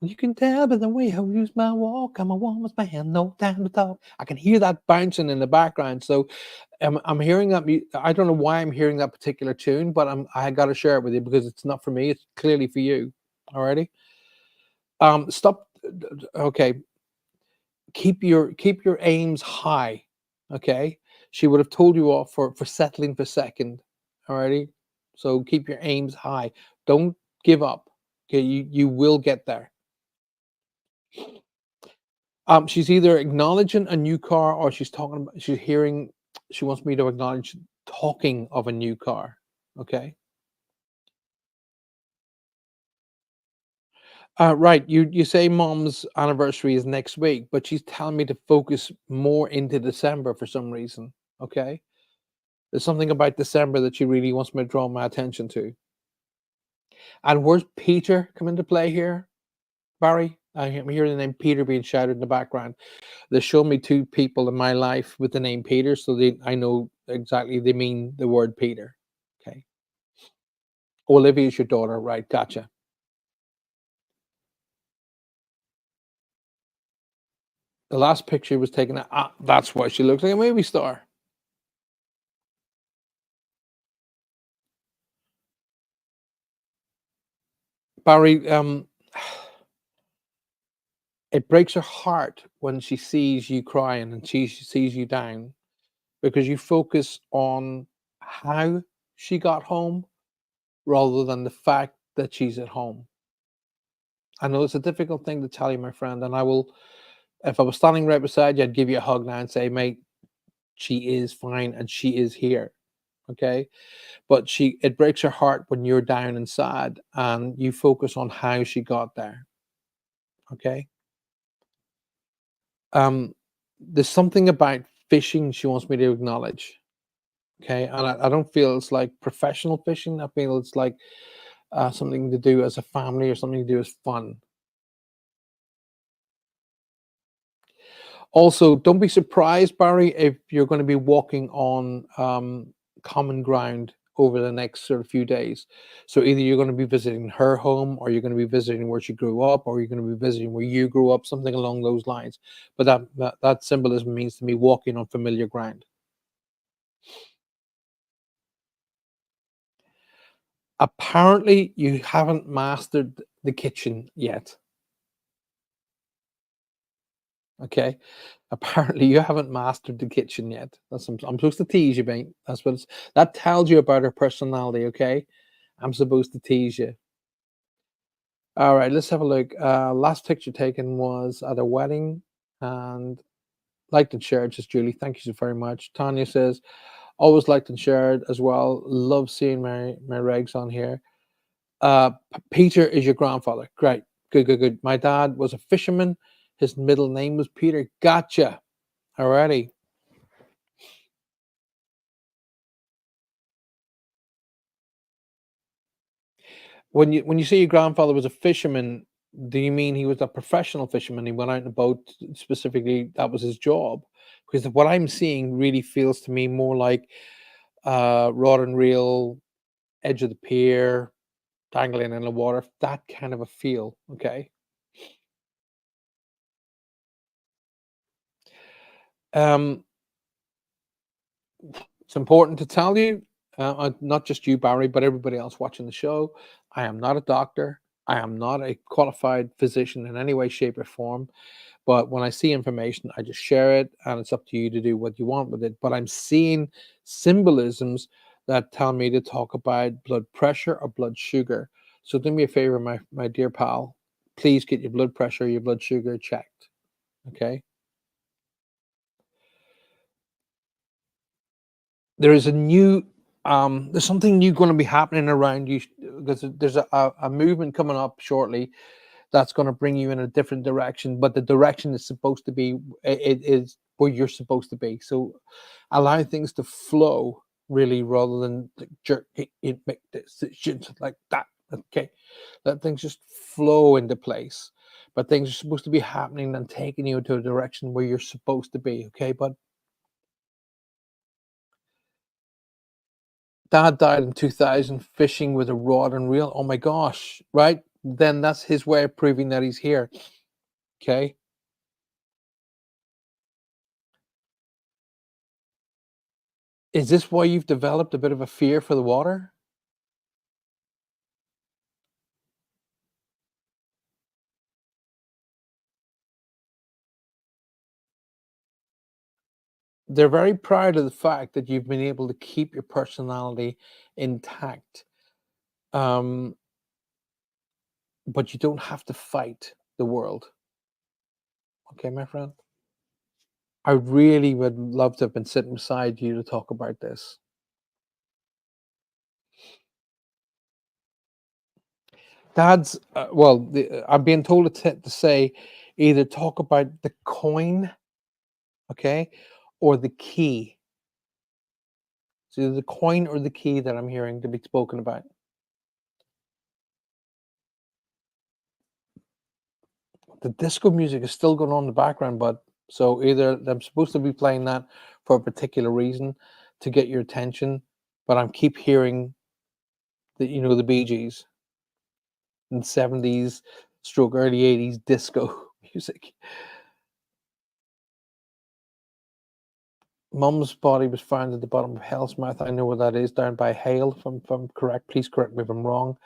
You can tell by the way I use my walk. I'm a woman's man, no time to talk. I can hear that bouncing in the background. So I'm hearing that. I don't know why I'm hearing that particular tune, but I got to share it with you because it's not for me. It's clearly for you. Alrighty. Stop. Okay, keep your aims high. Okay, she would have told you off for settling for second. Alrighty, so keep your aims high. Don't give up. Okay, you will get there. She's either acknowledging a new car or she's hearing. She wants me to acknowledge talking of a new car. Okay. Right. You say mom's anniversary is next week, but she's telling me to focus more into December for some reason. Okay. There's something about December that she really wants me to draw my attention to. And where's Peter come into play here, Barry? I'm hearing the name Peter being shouted in the background. They show me two people in my life with the name Peter, so I know exactly they mean the word Peter. Okay. Olivia is your daughter, right? Gotcha. The last picture was taken. That's why she looks like a movie star. Barry, it breaks her heart when she sees you crying and she sees you down because you focus on how she got home rather than the fact that she's at home. I know it's a difficult thing to tell you, my friend, and I will. If I was standing right beside you, I'd give you a hug now and say, "Mate, she is fine and she is here." Okay, but it breaks her heart when you're down and sad, and you focus on how she got there. Okay, um, there's something about fishing she wants me to acknowledge. Okay, and I don't feel it's like professional fishing. I feel it's like something to do as a family or something to do as fun. Also, don't be surprised, Barry, if you're going to be walking on common ground over the next sort of few days. So either you're going to be visiting her home, or you're going to be visiting where she grew up, or you're going to be visiting where you grew up, something along those lines. But that symbolism means to me walking on familiar ground. Apparently, you haven't mastered the kitchen yet. Okay. Apparently, you haven't mastered the kitchen yet. I'm supposed to tease you, mate. That tells you about her personality. Okay. I'm supposed to tease you. All right, let's have a look. Last picture taken was at a wedding and liked and shared. Just Julie, thank you so very much. Tanya says, always liked and shared as well. Love seeing my regs on here. Peter is your grandfather. Great. Good, good, good. My dad was a fisherman. His middle name was Peter. Gotcha. Alrighty. When you say your grandfather was a fisherman, do you mean he was a professional fisherman? He went out in a boat specifically, that was his job? because what I'm seeing really feels to me more like rod and reel, edge of the pier, dangling in the water, that kind of a feel. Okay. Um, it's important to tell you, not just you, Barry, but everybody else watching the show. I am not a doctor. I am not a qualified physician in any way, shape, or form. But when I see information, I just share it, and it's up to you to do what you want with it. But I'm seeing symbolisms that tell me to talk about blood pressure or blood sugar. So do me a favor, my dear pal. Please get your blood pressure, your blood sugar checked. Okay. There is a new there's something new going to be happening around you because there's a movement coming up shortly that's going to bring you in a different direction, but the direction is supposed to be it is where you're supposed to be. So allow things to flow really rather than like jerk it, make decisions like that. Okay. Let things just flow into place. But things are supposed to be happening and taking you into a direction where you're supposed to be. Okay. But dad died in 2000 fishing with a rod and reel. Oh my gosh. Right. Then that's his way of proving that he's here. Okay. Is this why you've developed a bit of a fear for the water? They're very proud of the fact that you've been able to keep your personality intact, um, but you don't have to fight the world. Okay, my friend? I really would love to have been sitting beside you to talk about this. Dad's, I'm being told to say either talk about the coin, okay, or the key. So either the coin or the key that I'm hearing to be spoken about. The disco music is still going on in the background, but so either I'm supposed to be playing that for a particular reason to get your attention, but I'm keep hearing the Bee Gees and 70s stroke early 80s disco music. Mum's body was found at the bottom of Hell's Mouth. I know where that is, down by Hale. If I'm correct, please correct me if I'm wrong.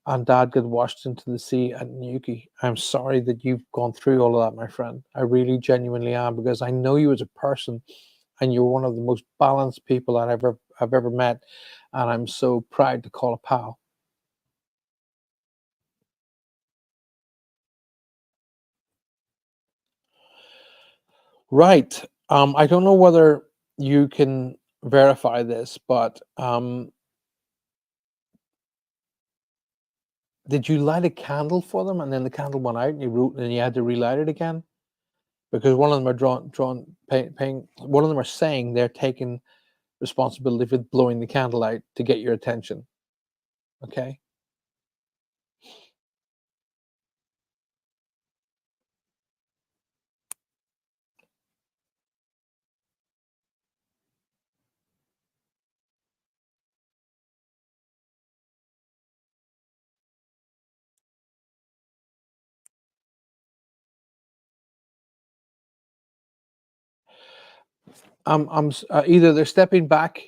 And Dad got washed into the sea at Newquay. I'm sorry that you've gone through all of that, my friend. I really genuinely am, because I know you as a person, and you're one of the most balanced people I've ever met, and I'm so proud to call a pal. Right. I don't know whether you can verify this, but did you light a candle for them, and then the candle went out, and you had to relight it again? Because one of them are paying. One of them are saying they're taking responsibility for blowing the candle out to get your attention. Okay. Either they're stepping back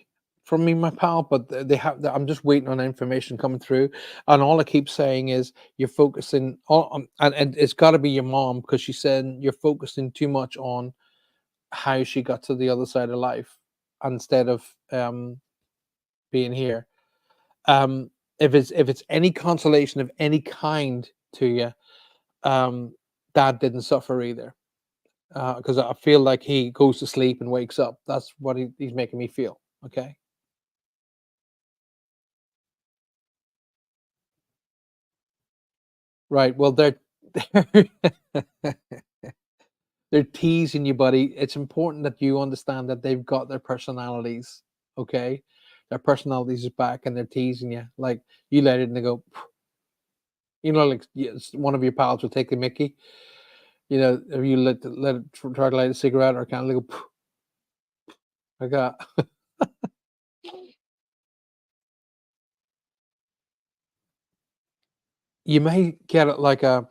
from me, my pal, but they have. I'm just waiting on information coming through, and all I keep saying is you're focusing on, and it's got to be your mom, because she said you're focusing too much on how she got to the other side of life instead of being here. Um, if it's any consolation of any kind to you, um, Dad didn't suffer either, because I feel like he goes to sleep and wakes up. That's what he's making me feel. Okay. Right. Well, they're they're teasing you, buddy. It's important that you understand that they've got their personalities. Okay, their personalities is back, and they're teasing you. Like, you let it, and they go. Like, yes, one of your pals will take the Mickey. If you let it try to light a cigarette or a candle, they go. I got you may get it like a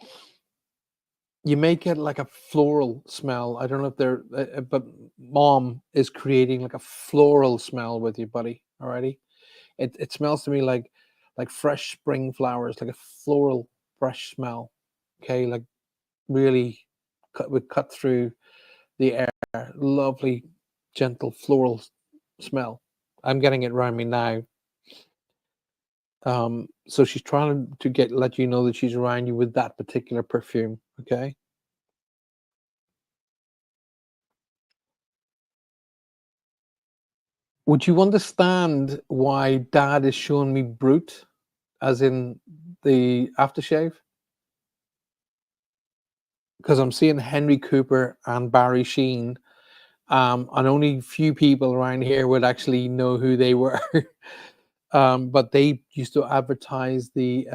you may get like a floral smell. I don't know if they're, but mom is creating like a floral smell with you, buddy. Alrighty, it smells to me like fresh spring flowers, like a floral fresh smell. Okay, like really would cut through the air. Lovely, gentle floral smell. I'm getting it around me now. So she's trying to get let you know that she's around you with that particular perfume. Okay. Would you understand why Dad is showing me Brute, as in the aftershave? Because I'm seeing Henry Cooper and Barry Sheen, and only few people around here would actually know who they were. But they used to advertise the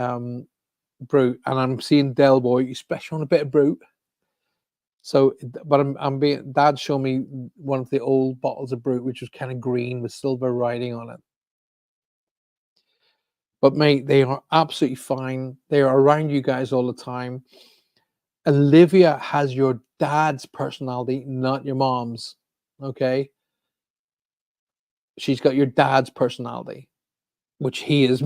Brute, and I'm seeing Del Boy, you special on a bit of Brute. So, but I'm being Dad showed me one of the old bottles of Brute, which was kind of green with silver writing on it. But mate, they are absolutely fine. They are around you guys all the time. Olivia has your dad's personality, not your mom's. Okay. She's got your dad's personality, which he is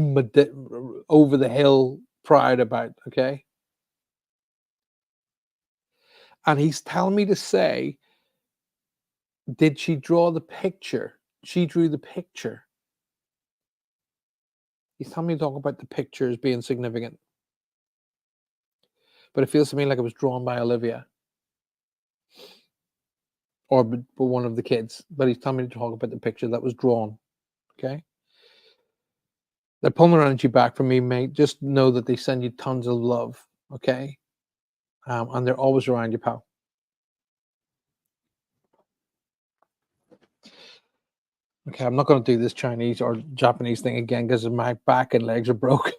over the hill proud about. Okay. And he's telling me to say, did she draw the picture? She drew the picture. He's telling me to talk about the picture as being significant, but it feels to me like it was drawn by Olivia or one of the kids. But he's telling me to talk about the picture that was drawn. Okay. They're pulling their energy back from me, mate. Just know that they send you tons of love, okay? And they're always around you, pal. Okay, I'm not going to do this Chinese or Japanese thing again because my back and legs are broken.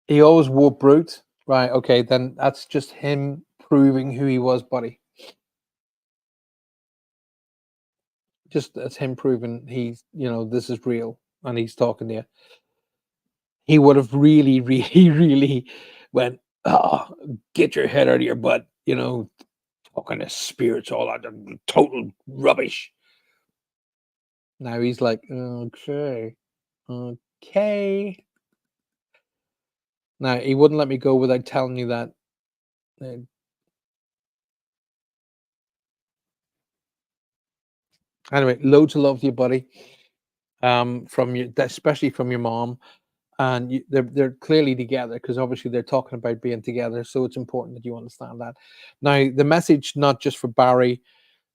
He always wore brute, right? Okay, then that's just him proving who he was, buddy. Just that's him proving this is real and he's talking to you. He would have really, really, really went, oh, get your head out of your butt, talking to spirits, all that total rubbish. Now he's like, okay, okay. Now he wouldn't let me go without telling you that. uh, Anyway, loads of love to you, buddy. From you, especially from your mom, and they're clearly together because obviously they're talking about being together. So it's important that you understand that. Now the message, not just for Barry,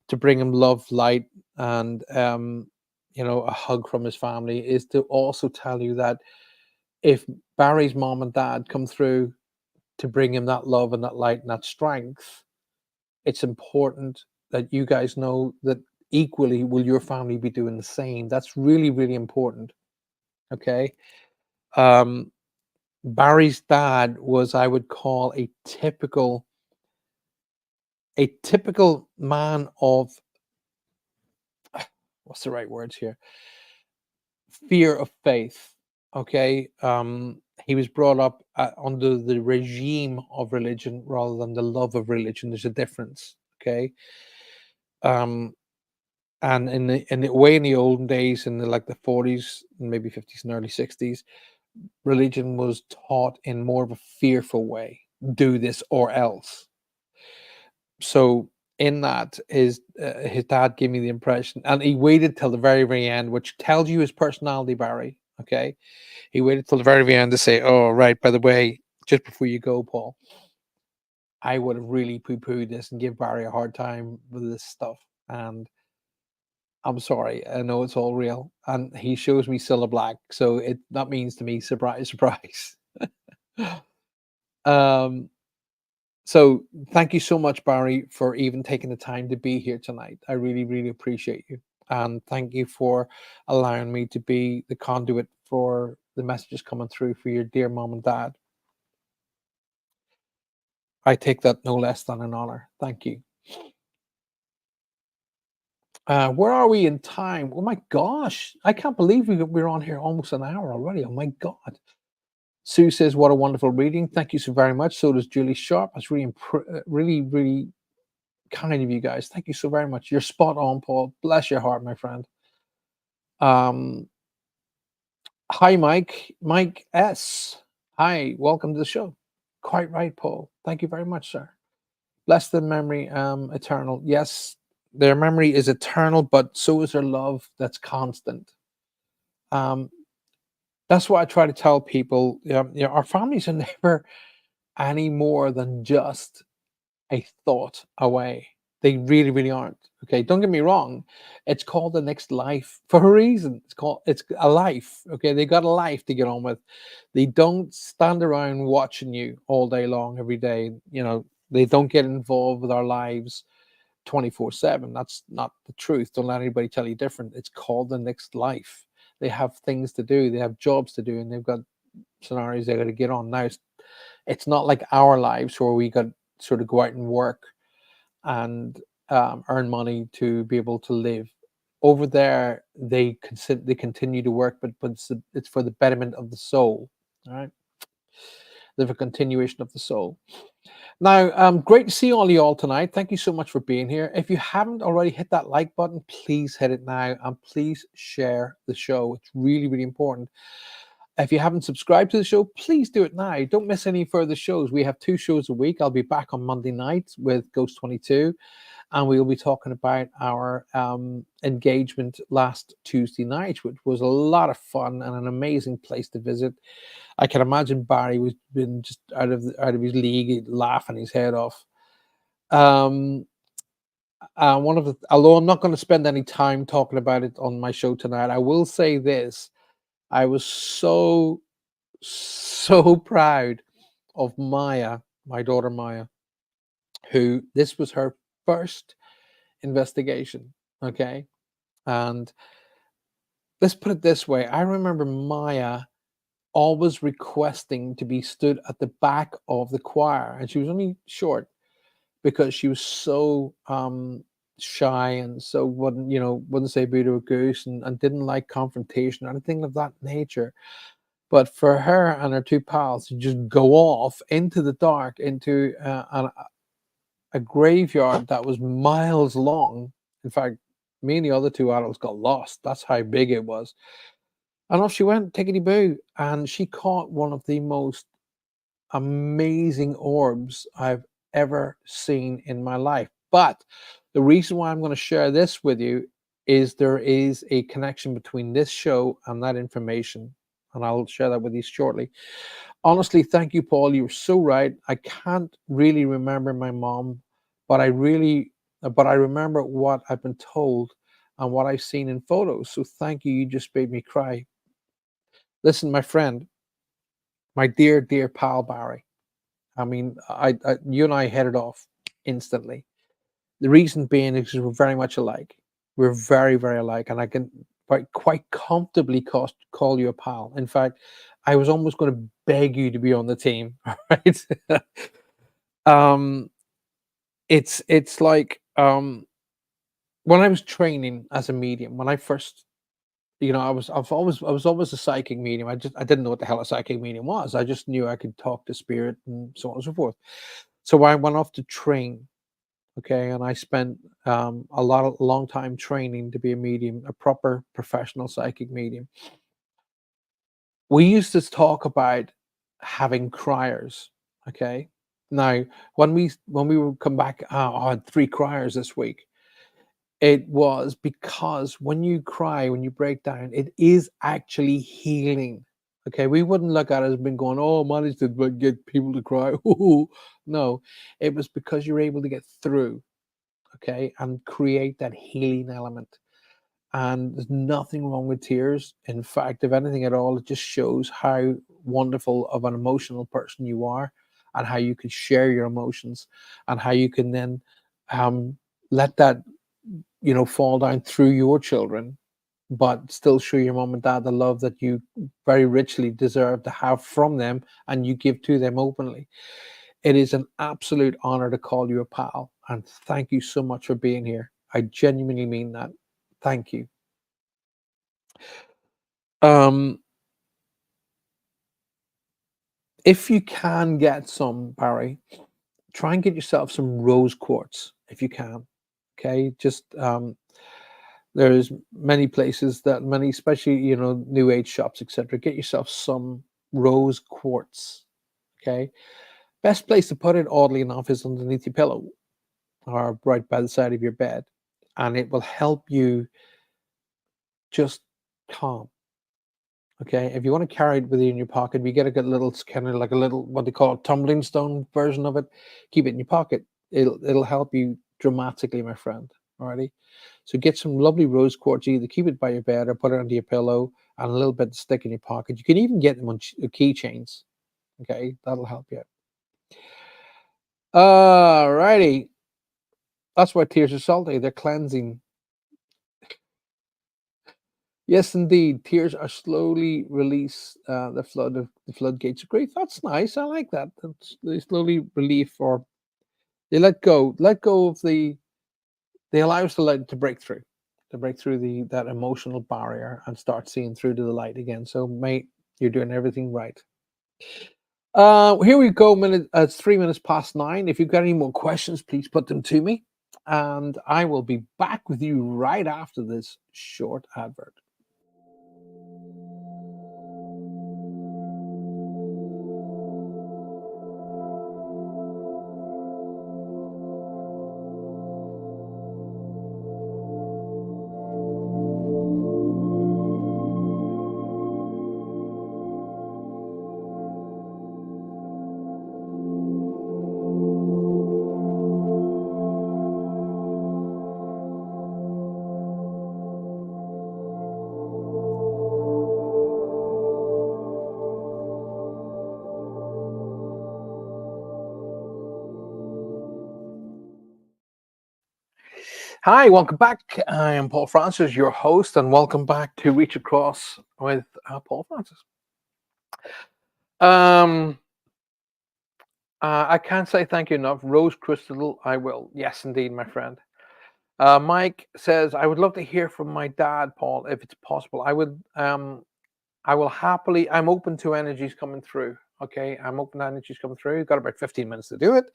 to bring him love, light, and a hug from his family, is to also tell you that if Barry's mom and dad come through to bring him that love and that light and that strength, it's important that you guys know that equally will your family be doing the same. That's really, really important. Okay. Um, Barry's dad was, I would call, a typical man of, what's the right words here? Fear of faith. Okay. He was brought up under the regime of religion rather than the love of religion. There's a difference. Okay. Um, and in the way in the olden days, in the 40s, maybe 50s and early 60s, religion was taught in more of a fearful way. Do this or else. So in that, his dad gave me the impression, and he waited till the very, very end, which tells you his personality, Barry. Okay, he waited till the very, very end to say, "Oh, right, by the way, just before you go, Paul, I would have really poo-pooed this and give Barry a hard time with this stuff, and I'm sorry, I know it's all real." And he shows me Cilla Black, so that means to me, surprise, surprise. um, So thank you so much, Barry, for even taking the time to be here tonight. I really, really appreciate you. And thank you for allowing me to be the conduit for the messages coming through for your dear mom and dad. I take that no less than an honor. Thank you. Where are we in time? Oh my gosh, I can't believe we're on here almost an hour already. Oh my God. Sue says, "What a wonderful reading. Thank you so very much." So does Julie Sharp. That's really, really, really kind of you guys. Thank you so very much. You're spot on, Paul. Bless your heart, my friend. Um, Hi, Mike. Mike S. Hi, welcome to the show. Quite right, Paul. Thank you very much, sir. Bless the memory, eternal. Yes, their memory is eternal, but so is their love that's constant. Um, that's what I try to tell people. Our families are never any more than just a thought away. They really, really aren't. Okay, don't get me wrong. It's called the next life for a reason. It's a life. Okay, they got a life to get on with. They don't stand around watching you all day long, every day. They don't get involved with our lives 24/7. That's not the truth. Don't let anybody tell you different. It's called the next life. They have things to do. They have jobs to do, and they've got scenarios they got to get on. Now, it's not like our lives where we got sort of go out and work and earn money to be able to live. Over there, they continue to work, but it's for the betterment of the soul. All right, they're for continuation of the soul. Now, great to see all you all tonight. Thank you so much for being here. If you haven't already hit that like button, please hit it now and please share the show. It's really, really important. If you haven't subscribed to the show, please do it now. Don't miss any further shows. We have 2 shows a week. I'll be back on Monday night with Ghost 22, and we'll be talking about our engagement last Tuesday night, which was a lot of fun and an amazing place to visit. I can imagine Barry was been just out of his league, laughing his head off. Um, One of the Although I'm not going to spend any time talking about it on my show tonight, I will say this: I was so proud of Maya, my daughter Maya, who this was her first investigation. Okay, and let's put it this way: I remember Maya always requesting to be stood at the back of the choir, and she was only short because she was so shy and so wouldn't say boo to a goose, and didn't like confrontation or anything of that nature. But for her and her two pals to just go off into the dark, into a graveyard that was miles long. In fact, me and the other two adults got lost. That's how big it was. And off she went, tickety boo. And she caught one of the most amazing orbs I've ever seen in my life. But the reason why I'm going to share this with you is there is a connection between this show and that information. And I'll share that with you shortly. Honestly, thank you, Paul. You were so right. I can't really remember my mom, but I remember what I've been told and what I've seen in photos. So thank you. You just made me cry. Listen, my friend, my dear, dear pal Barry. I mean, you and I hit it off instantly. The reason being is 'cause we're very much alike. We're very, very alike, and I can quite comfortably call you a pal. In fact, I was almost going to beg you to be on the team. Right? um, it's like when I was training as a medium. When I first, I was always a psychic medium. I didn't know what the hell a psychic medium was. I just knew I could talk to spirit and so on and so forth. So I went off to train. Okay, and I spent a long time training to be a medium, a proper professional psychic medium. We used to talk about having criers. Okay, now when we would come back, I had 3 criers this week. It was because when you cry, when you break down, it is actually healing. Okay, we wouldn't look at it as being going, "Oh, managed to get people to cry." No, it was because you're able to get through, okay, and create that healing element. And there's nothing wrong with tears. In fact, if anything at all, it just shows how wonderful of an emotional person you are, and how you can share your emotions, and how you can then um, let that fall down through your children, but still show your mom and dad the love that you very richly deserve to have from them, and you give to them openly. It is an absolute honor to call you a pal, and thank you so much for being here. I genuinely mean that. Thank you. Um, if you can get some, Barry, try and get yourself some rose quartz if you can. Okay, just there's many places that many, especially new age shops, etc. Get yourself some rose quartz. Okay, best place to put it, oddly enough, is underneath your pillow or right by the side of your bed, and it will help you just calm. Okay, if you want to carry it with you in your pocket, you get a good little kind of like a little what they call a tumbling stone version of it. Keep it in your pocket. It'll help you dramatically, my friend. Alrighty. So get some lovely rose quartz. Either keep it by your bed or put it under your pillow, and a little bit to stick in your pocket. You can even get them on keychains. Okay, that'll help you. Alrighty. That's why tears are salty. They're cleansing. Yes, indeed. Tears are slowly release the floodgates of grief. That's nice. I like that. They slowly relieve, or they let go of they allow us to break through the that emotional barrier and start seeing through to the light again. So, mate, you're doing everything right. Here we go. It's 3 minutes past 9. If you've got any more questions, please put them to me, and I will be back with you right after this short advert. Hi, welcome back. I am Paul Francis, your host, and welcome back to Reach Across with Paul Francis. Um, I can't say thank you enough. Rose Crystal, I will. Yes, indeed, my friend. Mike says, I would love to hear from my dad, Paul, if it's possible. I will happily, I'm open to energies coming through. Okay, I'm open to energies coming through. Got about 15 minutes to do it,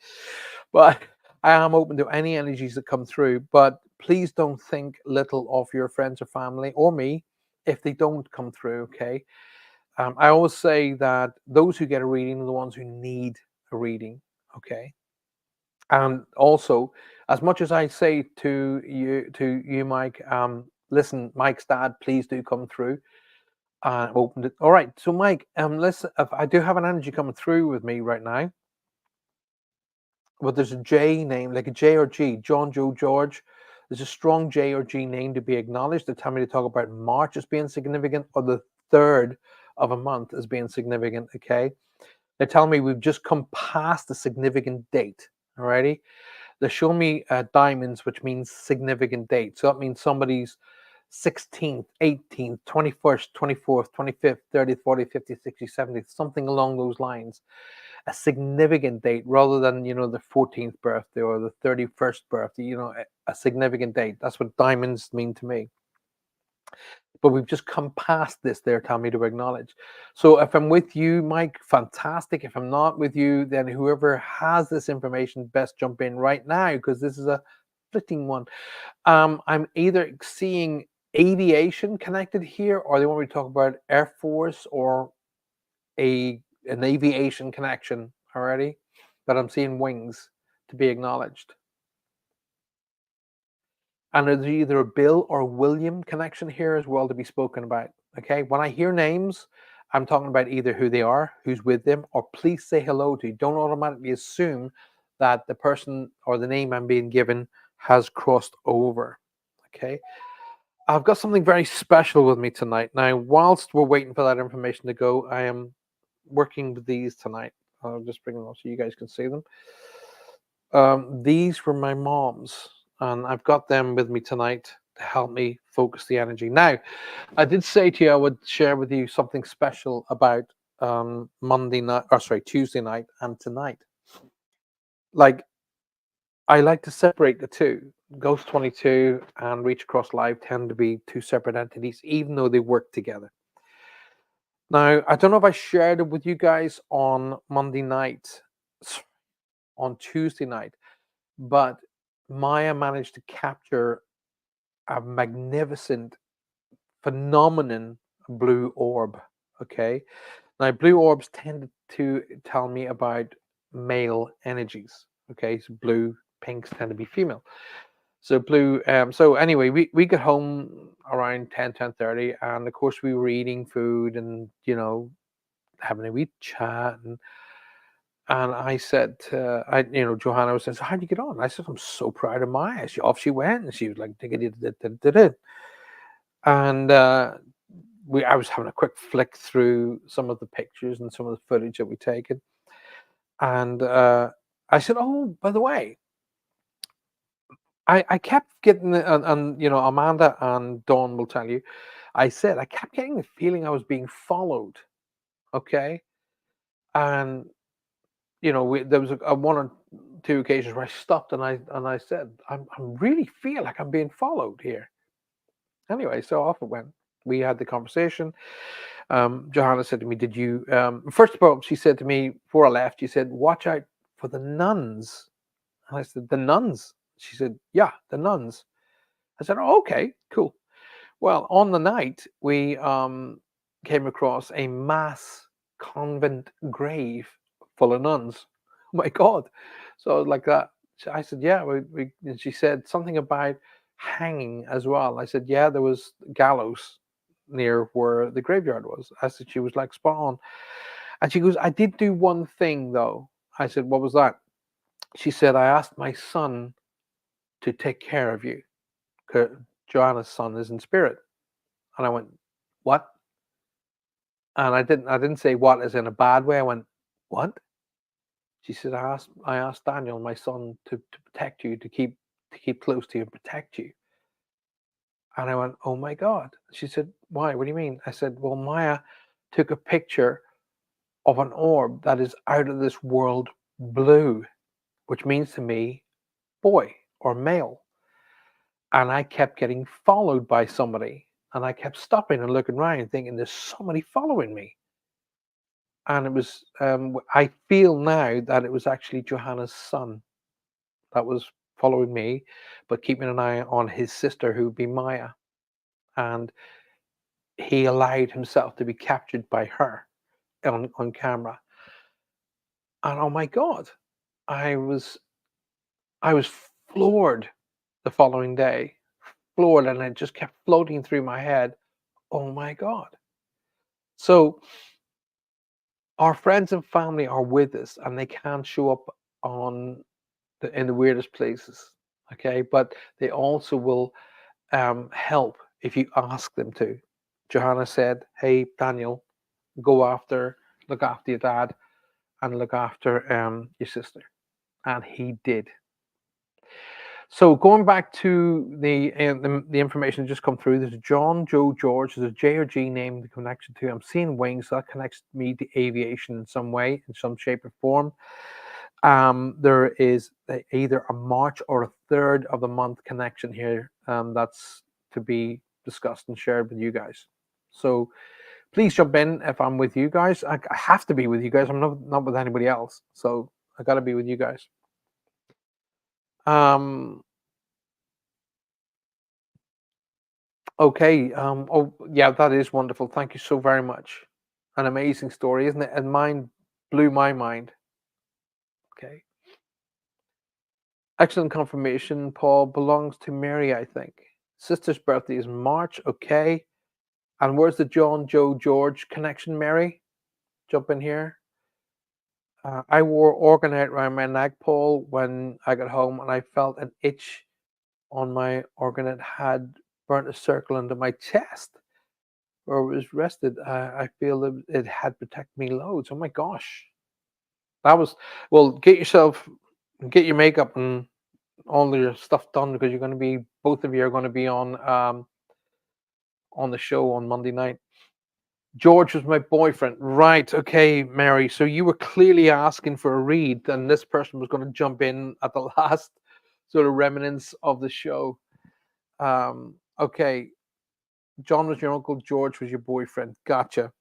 but I am open to any energies that come through. But please don't think little of your friends or family or me if they don't come through. Okay, I always say that those who get a reading are the ones who need a reading. Okay, and also, as much as I say to you, Mike, listen, Mike's dad, please do come through. Opened it. All right. So, Mike, listen, if I do have an energy coming through with me right now. Well, there's a J name, like a J or G, John, Joe, George. There's a strong J or G name to be acknowledged. They tell me to talk about March as being significant, or the third of a month as being significant. Okay. They tell me we've just come past a significant date. Alrighty. They show me diamonds, which means significant date. So that means somebody's 16th, 18th, 21st, 24th, 25th, 30th, 40th, 50th, 60th, 70th, something along those lines. A significant date rather than, the 14th birthday or the 31st birthday, a significant date. That's what diamonds mean to me. But we've just come past this there, tell me to acknowledge. So if I'm with you, Mike, fantastic. If I'm not with you, then whoever has this information best jump in right now, because this is a fitting one. I'm either seeing aviation connected here, or they want me to talk about Air Force or an aviation connection already. But I'm seeing wings to be acknowledged. And there's either a Bill or William connection here as well to be spoken about. Okay, when I hear names, I'm talking about either who they are, who's with them, or please say hello to. Don't automatically assume that the person or the name I'm being given has crossed over. Okay, I've got something very special with me tonight. Now, whilst we're waiting for that information to go, I am working with these tonight. I'll just bring them up so you guys can see them. These were my mom's, and I've got them with me tonight to help me focus the energy. Now, I did say to you I would share with you something special about Monday night, or sorry, Tuesday night and tonight. Like, I like to separate the two. Ghost 22 and Reach Across Live tend to be two separate entities, even though they work together. Now, I don't know if I shared it with you guys on Monday night, on Tuesday night, but Maya managed to capture a magnificent phenomenon blue orb. Okay. Now, blue orbs tend to tell me about male energies. Okay. So blue, pinks tend to be female. So blue. So anyway, we got home around 10:30, and of course we were eating food and having a wee chat, and I said, Johanna says, "How'd you get on?" I said, "I'm so proud of Maya. Off she went, and she was like, and I was having a quick flick through some of the pictures and some of the footage that we taken, and I said, "Oh, by the way, I kept getting and Amanda and Dawn will tell you, I said I kept getting the feeling I was being followed, okay, and there was a one or two occasions where I stopped and I said, I really feel like I'm being followed here." Anyway, so off it went. We had the conversation. Johanna said to me, "Did you?" First of all, she said to me before I left, she said, "Watch out for the nuns." And I said, "The nuns?" She said, "Yeah, the nuns." I said, "Oh, okay, cool." Well, on the night, we came across a mass convent grave full of nuns. Oh my God. So I was like that. I said, "Yeah." And she said something about hanging as well. I said, "Yeah, there was gallows near where the graveyard was." I said, she was like spot on. And she goes, "I did do one thing though." I said, "What was that?" She said, "I asked my son to take care of you, 'cause Joanna's son is in spirit." And I went, "What?" And I didn't say what as in a bad way. I went, "What?" She said, "I asked Daniel, my son, to protect you, to keep close to you and protect you." And I went, "Oh my God." She said, "Why? What do you mean?" I said, "Well, Maya took a picture of an orb that is out of this world blue, which means to me boy or male. And I kept getting followed by somebody. And I kept stopping and looking around and thinking, there's somebody following me." And it was, I feel now that it was actually Johanna's son that was following me, but keeping an eye on his sister, who would be Maya. And he allowed himself to be captured by her on camera. And oh my God, I was I was floored the following day, floored, and it just kept floating through my head. Oh my God. So our friends and family are with us and they can show up on in the weirdest places. Okay. But they also will help if you ask them to. Johanna said, "Hey, Daniel, look after your dad and look after your sister." And he did. So going back to the information that just come through, there's a John, Joe, George. There's a J or G name the connection to. I'm seeing wings, so that connects me to aviation in some way, in some shape or form. There is either a March or a third of the month connection here. That's to be discussed and shared with you guys. So please jump in if I'm with you guys. I have to be with you guys. I'm not with anybody else. So I got to be with you guys. Um, Okay. Oh, yeah, that is wonderful. Thank you so very much. An amazing story, isn't it? And mine blew my mind. Okay. Excellent confirmation. Paul belongs to Mary, I think. Sister's birthday is March. Okay. And where's the John, Joe, George connection, Mary? Jump in here. I wore orgonite around my neck, Paul, when I got home, and I felt an itch on my orgonite had burnt a circle into my chest. Or was rested, I feel that it had protected me loads. Oh my gosh. That was well, get your makeup and all your stuff done because you're gonna be both of you are gonna be on the show on Monday night. George was my boyfriend. Right, okay, Mary. So you were clearly asking for a read, and this person was gonna jump in at the last. sort of remnants of the show. Okay, John was your uncle, George was your boyfriend. Gotcha.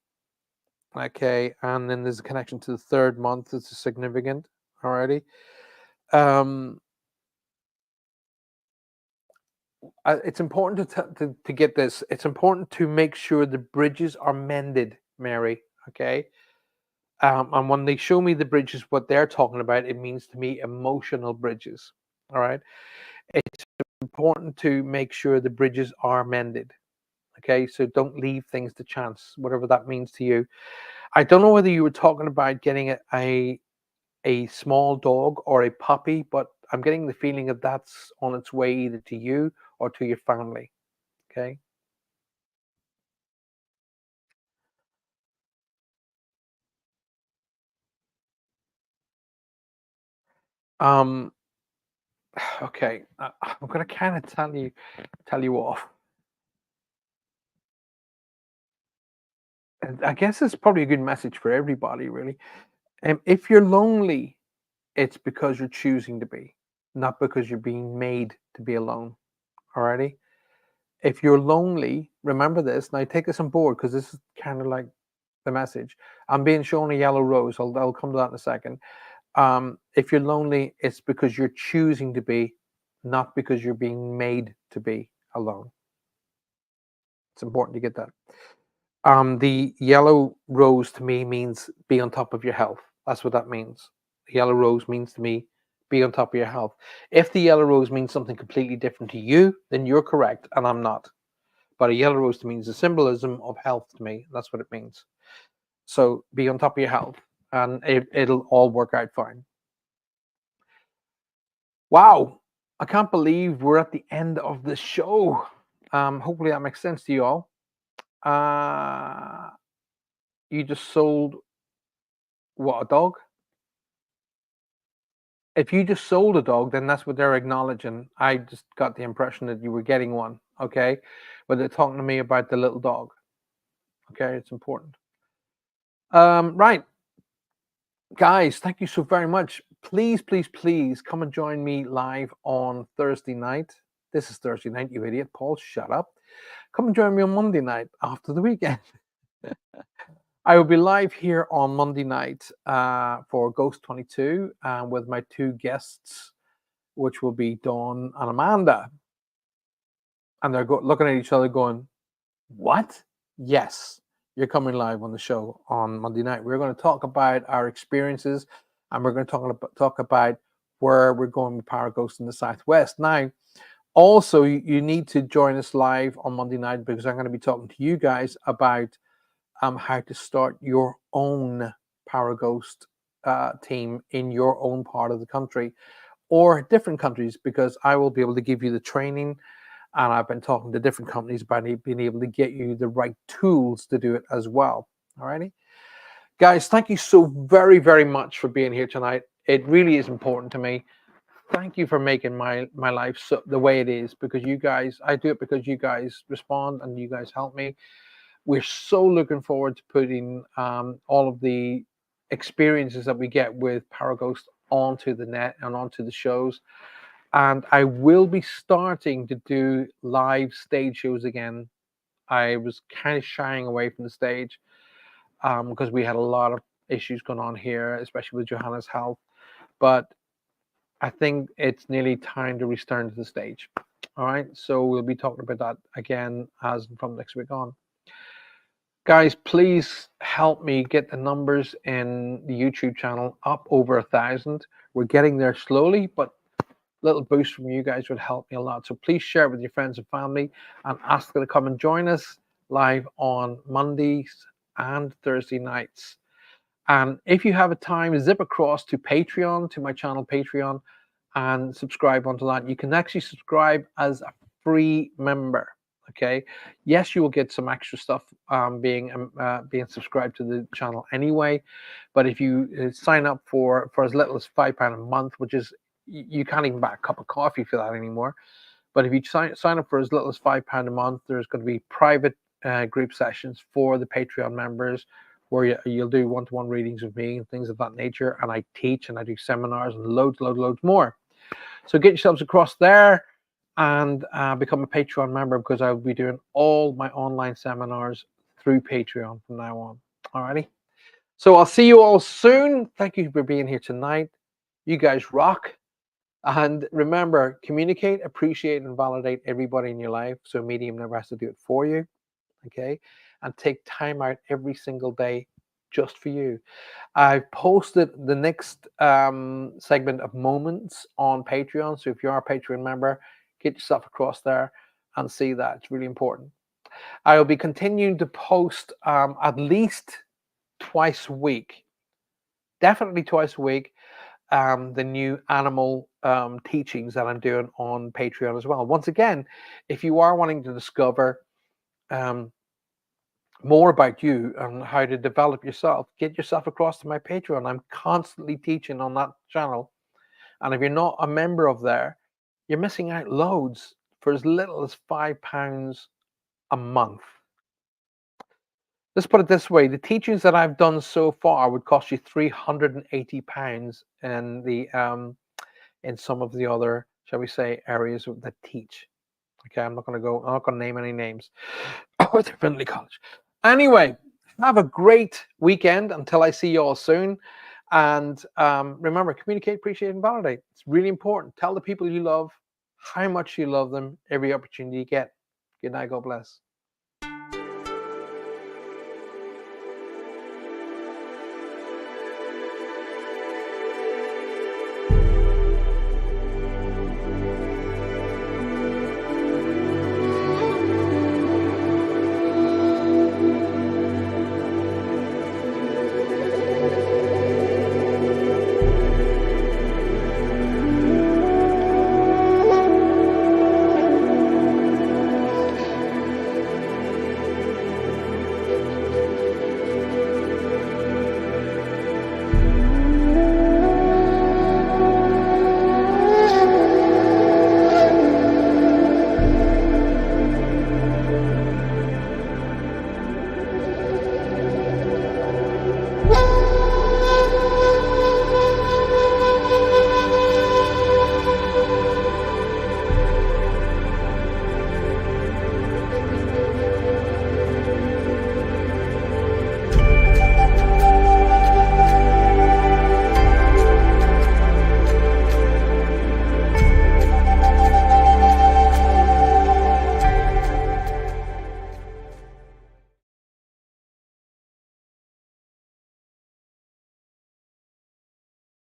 Okay, and then there's a connection to the third month. It's significant. Alrighty. Um, it's important to get this. It's important to make sure the bridges are mended, Mary. Okay. And when they show me the bridges, what they're talking about, it means to me emotional bridges. All right. It's important to make sure the bridges are mended. Okay. So don't leave things to chance, whatever that means to you. I don't know whether you were talking about getting a small dog or a puppy, but I'm getting the feeling that that's on its way either to you or to your family. Okay. Um, okay. I'm gonna kind of tell you off. And I guess it's probably a good message for everybody, really. If you're lonely, it's because you're choosing to be, not because you're being made to be alone. Alrighty. If you're lonely, remember this. Now take this on board because this is kind of like the message. I'm being shown a yellow rose. I'll come to that in a second. If you're lonely, it's because you're choosing to be, not because you're being made to be alone. It's important to get that. The yellow rose to me means be on top of your health. That's what that means. The yellow rose means to me be on top of your health. If the yellow rose means something completely different to you, then you're correct and I'm not. But a yellow rose to me is a symbolism of health to me. That's what it means. So be on top of your health and it'll all work out fine. Wow. I can't believe we're at the end of the show. Hopefully that makes sense to you all. Uh, you just sold what, a dog? If you just sold a dog, then that's what they're acknowledging. I just got the impression that you were getting one. Okay. But they're talking to me about the little dog. Okay. It's important. Right. Guys, thank you so very much. Please, please, please come and join me live on Thursday night. This is Thursday night, you idiot. Paul, shut up. Come and join me on Monday night after the weekend. I will be live here on Monday night for Ghost 22 with my two guests, which will be Dawn and Amanda. And they're looking at each other going, what? Yes, you're coming live on the show on Monday night. We're going to talk about our experiences and we're going to talk about where we're going with Power Ghost in the Southwest. Now, also, you need to join us live on Monday night because I'm going to be talking to you guys about how to start your own Power Ghost team in your own part of the country or different countries because I will be able to give you the training and I've been talking to different companies about being able to get you the right tools to do it as well. All righty. Guys, thank you so very, very much for being here tonight. It really is important to me. Thank you for making my life so the way it is because you guys, I do it because you guys respond and you guys help me. We're so looking forward to putting all of the experiences that we get with Paraghost onto the net and onto the shows. And I will be starting to do live stage shows again. I was kind of shying away from the stage because we had a lot of issues going on here, especially with Johanna's health. But I think it's nearly time to return to the stage. All right, so we'll be talking about that again as from next week on. Guys, please help me get the numbers in the YouTube channel up over 1,000. We're getting there slowly, but little boost from you guys would help me a lot. So please share it with your friends and family and ask them to come and join us live on Mondays and Thursday nights. And if you have a time, zip across to Patreon, to my channel Patreon, and subscribe onto that. You can actually subscribe as a free member. Okay. Yes, you will get some extra stuff being subscribed to the channel anyway. But if you sign up for as little as £5 a month, which is you can't even buy a cup of coffee for that anymore. But if you sign up for as little as £5 a month, there's going to be private group sessions for the Patreon members where you'll do one-to-one readings with me and things of that nature. And I teach and I do seminars and loads more. So get yourselves across there and become a Patreon member, because I'll be doing all my online seminars through Patreon from now on. Alrighty. So I'll see you all soon. Thank you for being here tonight. You guys rock. And remember, communicate, appreciate, and validate everybody in your life, so a medium never has to do it for you. Okay. And take time out every single day just for you. I've posted the next segment of moments on Patreon. So if you are a Patreon member, get yourself across there and see that. It's really important. I will be continuing to post at least twice a week, definitely twice a week, the new animal teachings that I'm doing on Patreon as well. Once again, if you are wanting to discover um, more about you and how to develop yourself, get yourself across to my Patreon. I'm constantly teaching on that channel. And if you're not a member of there, you're missing out loads for as little as £5 a month. Let's put it this way: the teachings that I've done so far would cost you £380 in some of the other, shall we say, areas that teach. Okay, I'm not going to name any names. Oh, it's Finley College. Anyway, have a great weekend until I see you all soon. And remember, communicate, appreciate, and validate. It's really important. Tell the people you love how much you love them every opportunity you get. Good night. God bless.